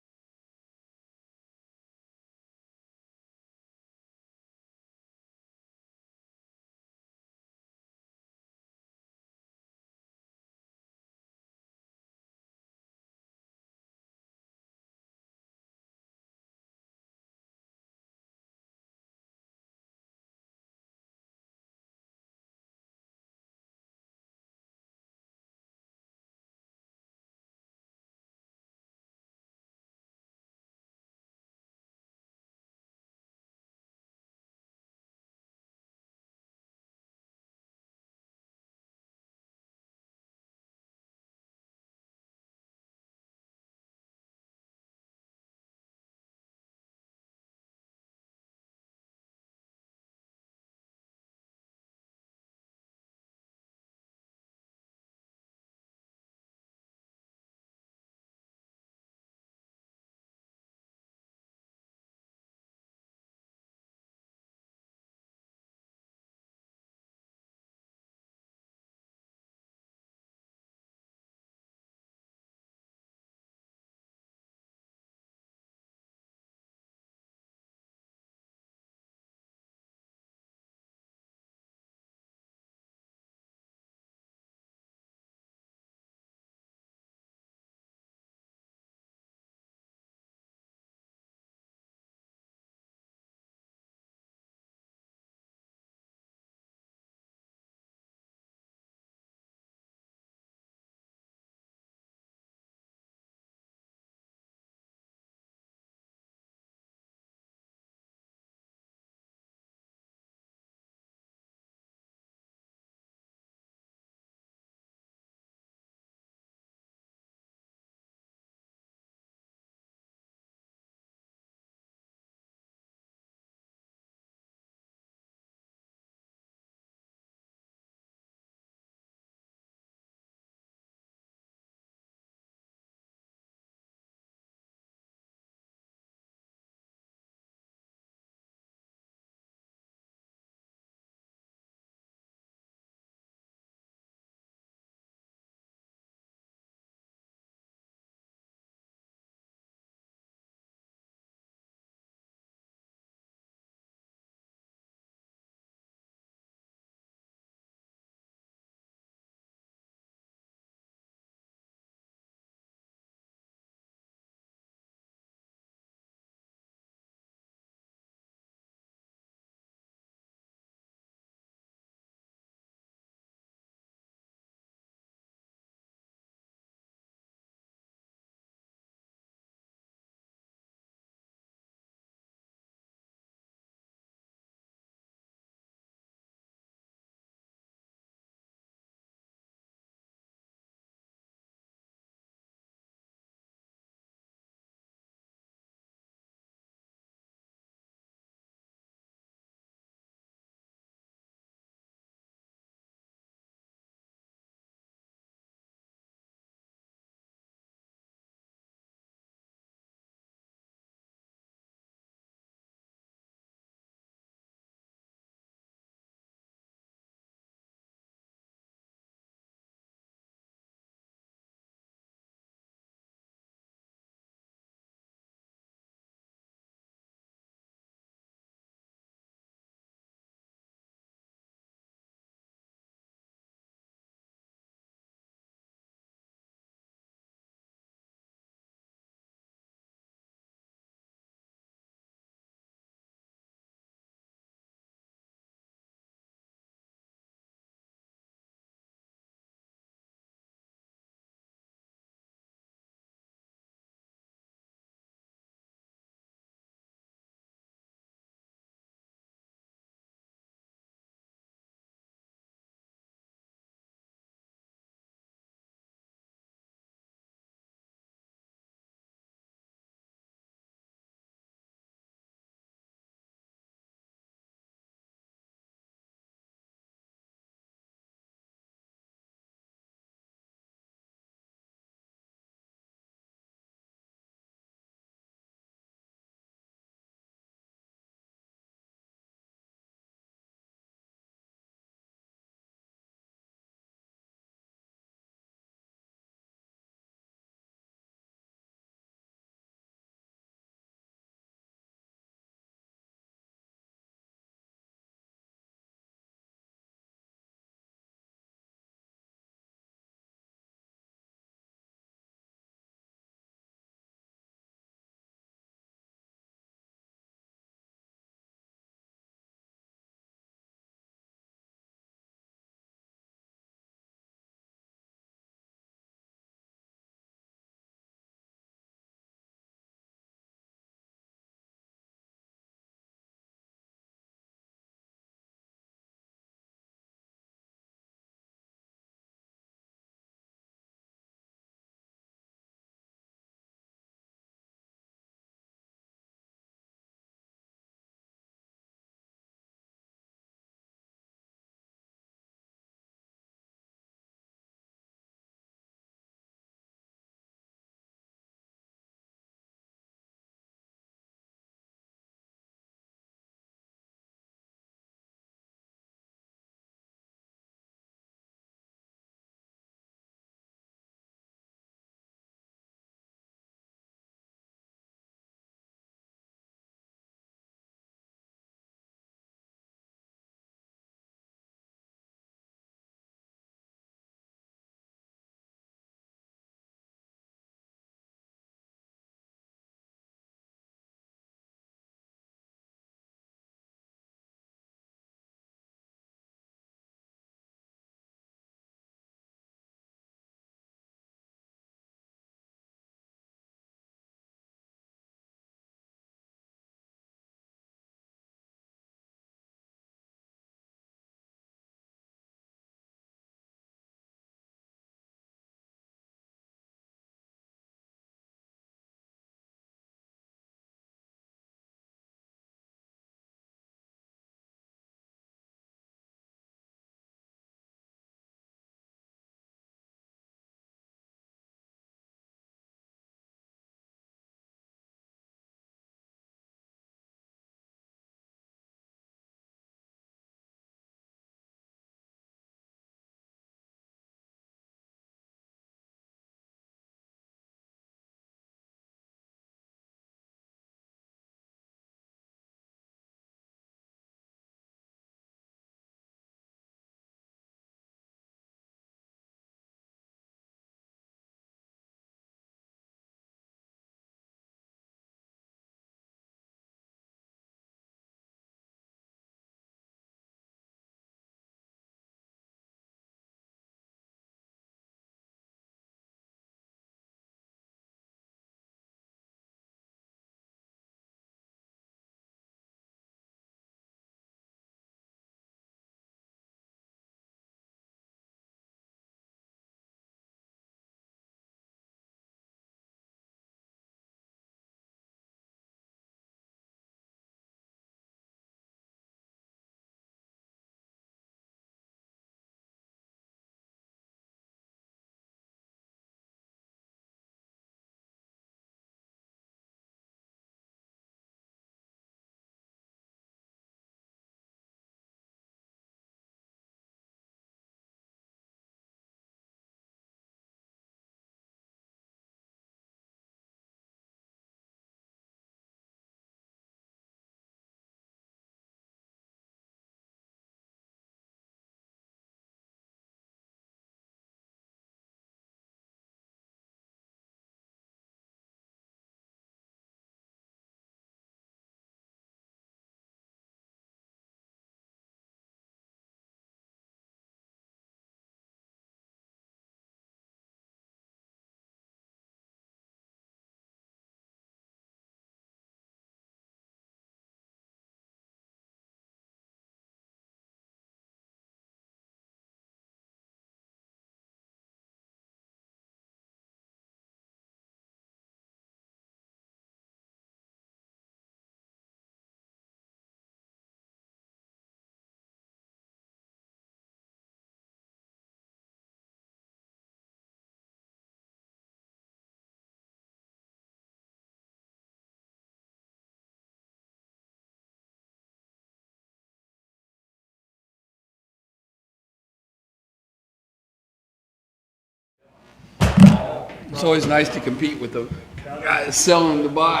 It's always nice to compete with the guy selling to buy.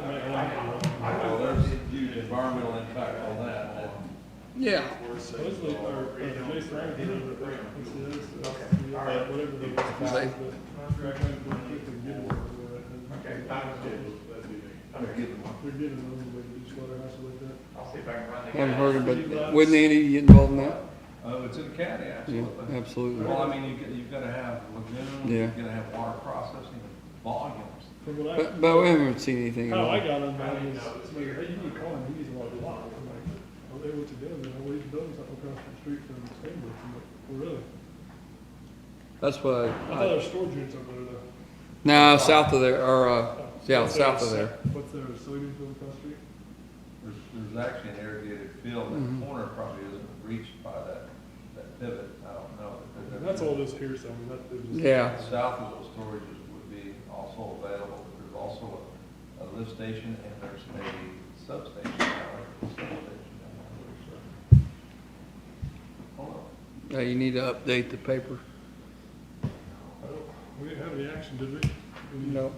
Well, there's a huge environmental impact on that.
Yeah.
Supposedly, Jason Ryan did it, but whatever the
Say,
contract,
Okay, timetables, that'd be me.
they're giving them, but just let her have to like that.
I'll see if I can run
haven't heard of it, but wouldn't Andy get involved in that?
Oh, it's in the county,
Yeah,
absolutely.
absolutely.
Well, I mean, you've got to have lagoons,
Yeah.
you've got to have water processing, volumes.
From what
But we haven't seen anything at
how I
all.
got on that is, hey, you need to call him, he needs a lot of block. I'm like, oh, they went to them, and all these buildings up across the street from Stanbridge. I'm like, well, really?
That's what
I thought there were storage units over there though.
no, south of there, or, yeah,
What's
south of
there?
there.
What's there, a soybean field across the street?
There's actually an irrigated field,
Mhm.
that corner probably isn't reached by that pivot, I don't know.
And that's all this here, so I mean, that, it was just.
Yeah.
South of those storages would be also available, but there's also a lift station and there's a substation, like a substation down there, so. Hold on.
Yeah, you need to update the paper.
I don't, we didn't have any action, did we?
No.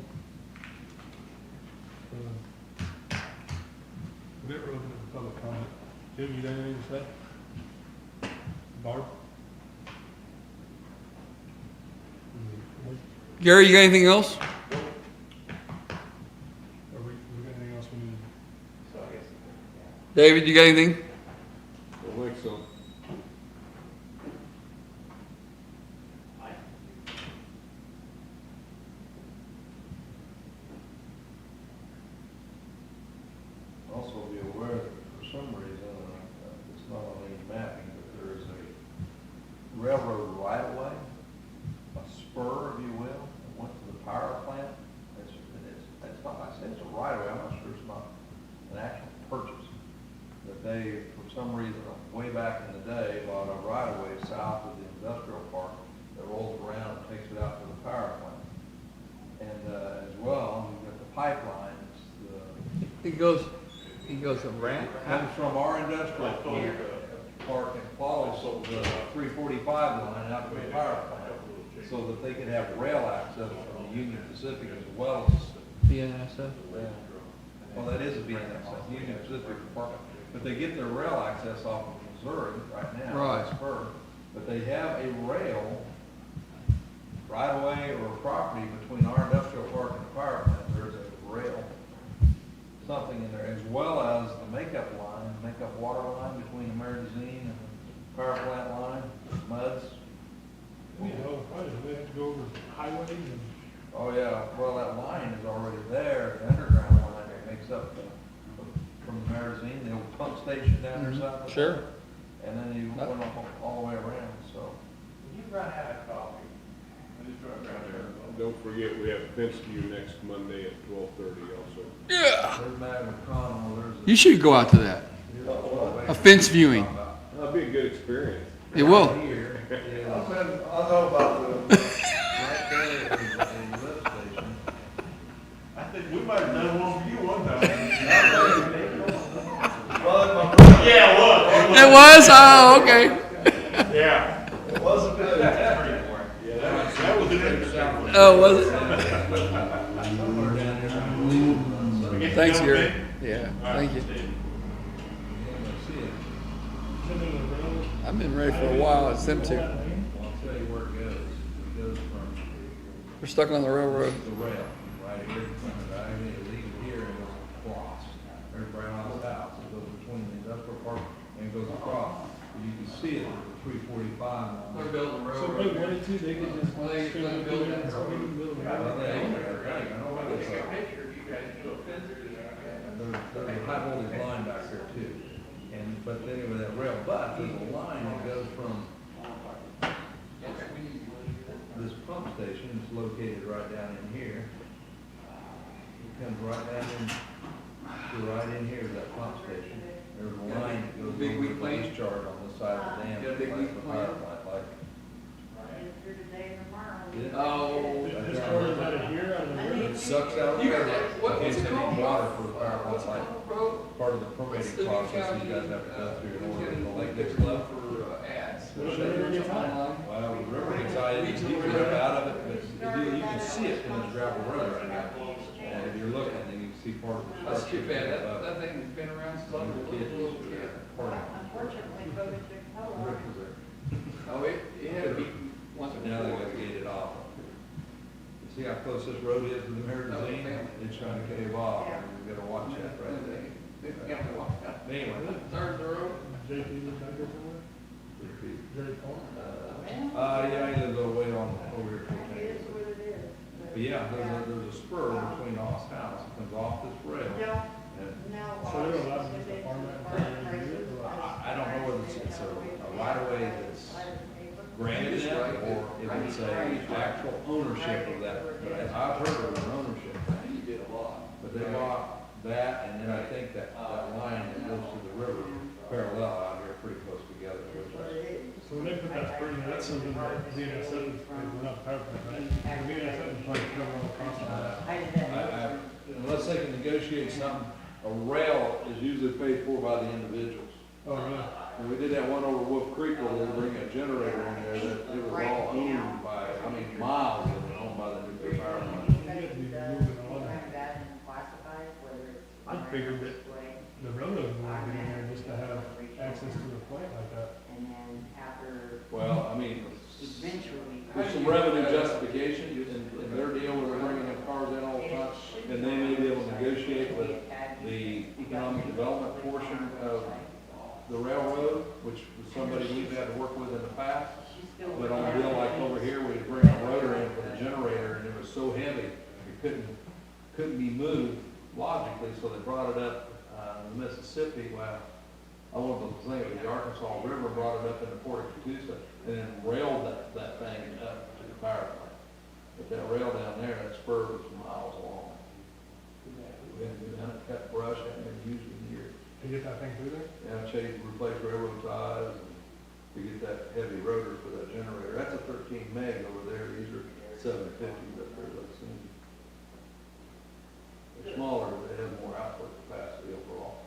We didn't really open it for public comment. Jim, you got anything to say? Barb?
Gary, you got anything else?
Are we got anything else we need?
David, you got anything?
Don't think so.
Also be aware that for some reason, it's not on any mapping, but there is a railroad right of way, a spur, if you will, that went to the power plant. It's not, I say it's a right of way, I'm not sure it's not an actual purchase. But they, for some reason, way back in the day, bought a right of way south of the industrial park that rolls around and takes it out to the power plant. And, as well, we've got the pipeline, it's the
He goes around.
comes from our industrial park and follows the 345 line out to the power plant, so that they can have rail access from the Union Pacific as well as,
BNSF?
well, that is a BNSF, Union Pacific Department. But they get their rail access off of Missouri right now,
Right.
by spur. But they have a rail right away or property between our industrial park and the power plant. There's a rail, something in there, as well as the makeup water line between the Marizine and the power plant line, MUDs.
You know, why did they have to go over highways and?
Oh, yeah, well, that line is already there, the underground line that makes up from the Marizine, the old pump station down there south of there.
Sure.
And then you went all the way around, so.
You've run out of coffee.
Don't forget, we have fence view next Monday at 12:30 also.
Yeah.
There's Madam McConnell, there's
You should go out to that. A fence viewing.
That'll be a good experience.
It will.
here. I know about the, right there is a lift station.
I think we might have done one for you one time.
Yeah, look.
It was? Oh, okay.
Yeah.
It wasn't good. Yeah, that was an interesting one.
Oh, was it?
Somewhere down there.
Thanks, Gary. Yeah, thank you. I've been ready for a while. It's them two.
Well, I'll tell you where it goes. It goes from
We're stuck on the railroad.
the rail, right here in front of it. I mean, it leaves here and goes across. There's Brown's house. It goes between the industrial park and goes across. You can see it with the 345.
They're building a
So, wait, one and two, they can just.
Well, they build that.
There's a high voltage line back there too. And, but anyway, that rail, but there's a line that goes from this pump station is located right down in here. It comes right down in, to right in here to that pump station. There's a line that goes
Big
over
weak
the
plant?
discharge on this side of the dam.
Got a big
like
weak
the
plant?
power plant, like. Yeah.
Oh.
This part is out of here, out of the road.
It sucks out
You
water.
got that- what's it
Can't
called?
take water for the power plant,
What's it
like
called, bro?
part of the permitting process you guys have to go through in order to the lake gets left.
For ads.
Well, the river gets high, you can keep the rip out of it, but you can see it in this gravel road right now. And if you're looking, then you can see part of the.
That's too bad, that thing's been around since I was a little kid.
Unfortunately, voted to color.
Oh, it had to be once.
Now they gotta gate it off. You see how close this road is to the magazine? It's trying to cave off, and you gotta watch that right there. Anyway.
There's the road.
JP live back there somewhere? Jerry Cole?
Yeah, he lives a way on, over here.
It is what it is.
But yeah, there's a spur between Oss house, it comes off this rail. And
No.
So they're allowed to just farm that and use it, or what?
I don't know whether it's a right of way that's granted them, or if it's a actual ownership of that. But I've heard of an ownership thing.
You did a lot.
But they bought that, and then I think that line that goes to the river parallel out here, pretty close together.
So when they put that spur in there, that's something that DNS seven, we're not power plant, right? The DNS seven is trying to cover all the costs of that.
Unless they can negotiate something, a rail is usually paid for by the individuals.
Oh, really?
And we did that one over Wolf Creek where they bring a generator in there that it was all owned by, I mean, miles of it owned by the nuclear power plant.
You had to be moving on. I figured that the railroad would be in there just to have access to the plant like that.
And then after,
Well, I mean,
eventually.
there's some revenue justification in their deal where they're bringing in cars in all the time. And they may be able to negotiate with the economic development portion of the railroad, which was somebody we've had to work with in the past. But on a deal like over here, we bring a rotor in for the generator, and it was so heavy, it couldn't be moved logically, so they brought it up, the Mississippi, well, I won't say it was the Arkansas River, brought it up into Port Catoosa, and then railed that thing up to the power plant. But that rail down there, that spur was miles long. We had to go down and cut brush, hadn't been used in years.
To get that thing through there?
Yeah, replace railroad ties, and to get that heavy rotor for that generator. That's a 13 meg over there, these are 750s up there, let's see. They're smaller, but they have more output capacity overall.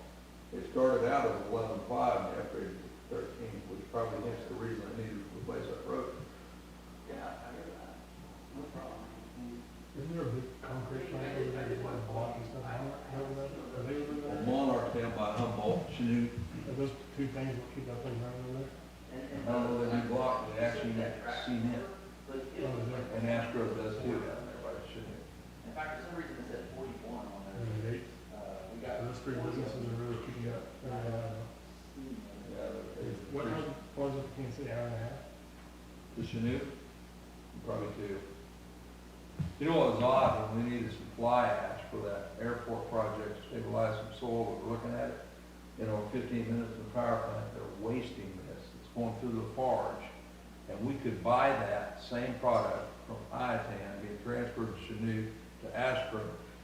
It started out as 11.5 and they upgraded to 13, which probably is the reason I needed to replace that rotor.
Yeah, I hear that. No problem.
Isn't there a big concrete plant over there, with a block and stuff on it, over there? Are they over
Well,
there?
Monarch down by Humboldt, Chanute,
Are those two things that keep that thing running over there?
I don't know if they do block, they actually make cement,
Oh, is there?
and Astro does too down there by Chanute.
In fact, for some reason it said 41 on there.
Eight.
We
So
got.
those three businesses are really keeping up.
Yeah,
What, how far is it, can you say, hour and a half?
The Chanute, probably two. You know what was odd, when we needed some fly ash for that airport project, to stabilize some soil, we were looking at it, 15 minutes from the power plant, they're wasting this, it's going through the forge. And we could buy that same product from Iatan, being transferred to Chanute, to Astro,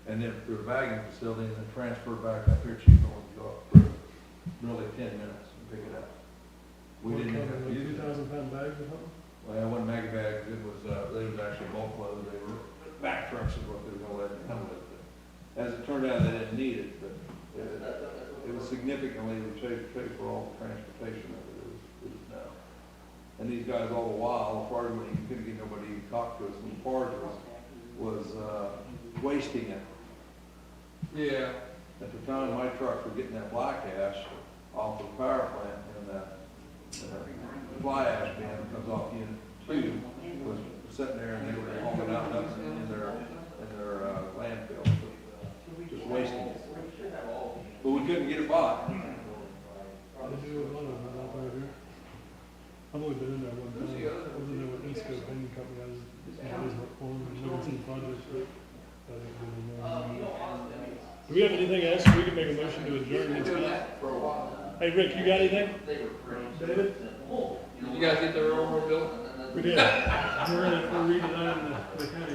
and then through a bagging facility, and then transferred back up here, cheap, and we go up through really 10 minutes and pick it up. We didn't have to use it.
2,000-pound bags or something?
Well, it wasn't mega bags, it was, they was actually bulk loads, they were, back trucks is what they were gonna let it come with. As it turned out, they didn't need it, but it was significantly, we paid for all the transportation of it, it was no. And these guys all the while, the farmer, you couldn't get nobody to talk to us, and the farmer was wasting it.
Yeah.
At the time, my trucks were getting that black ash off the power plant, and that fly ash bin that comes off unit 2 was sitting there, and they were hauling out nothing in their landfill, just wasting it. But we couldn't get it bought.
They do a lot of that out there, dude. I've only been in there one time. I was in there with Insco Painting Company. I was work for them, and looking at some projects, but I didn't get in there. Do we have anything else? We can make a motion to adjourn this meeting. Hey, Rick, you got anything? David?
Did you guys get the railroad built?
We did. We're redesigning the county.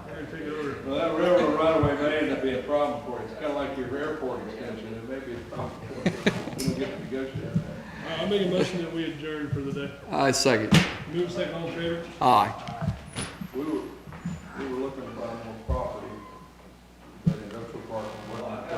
We're gonna take it over.
Well, that railroad right away may end up being a problem for you. It's kind of like your airport extension. It may be a problem for you. We don't get to negotiate that.
I'll make a motion that we adjourn for the day.
I second.
Move second, all in favor?
Aye.
We were looking to buy more property, but industrial park, and whatnot,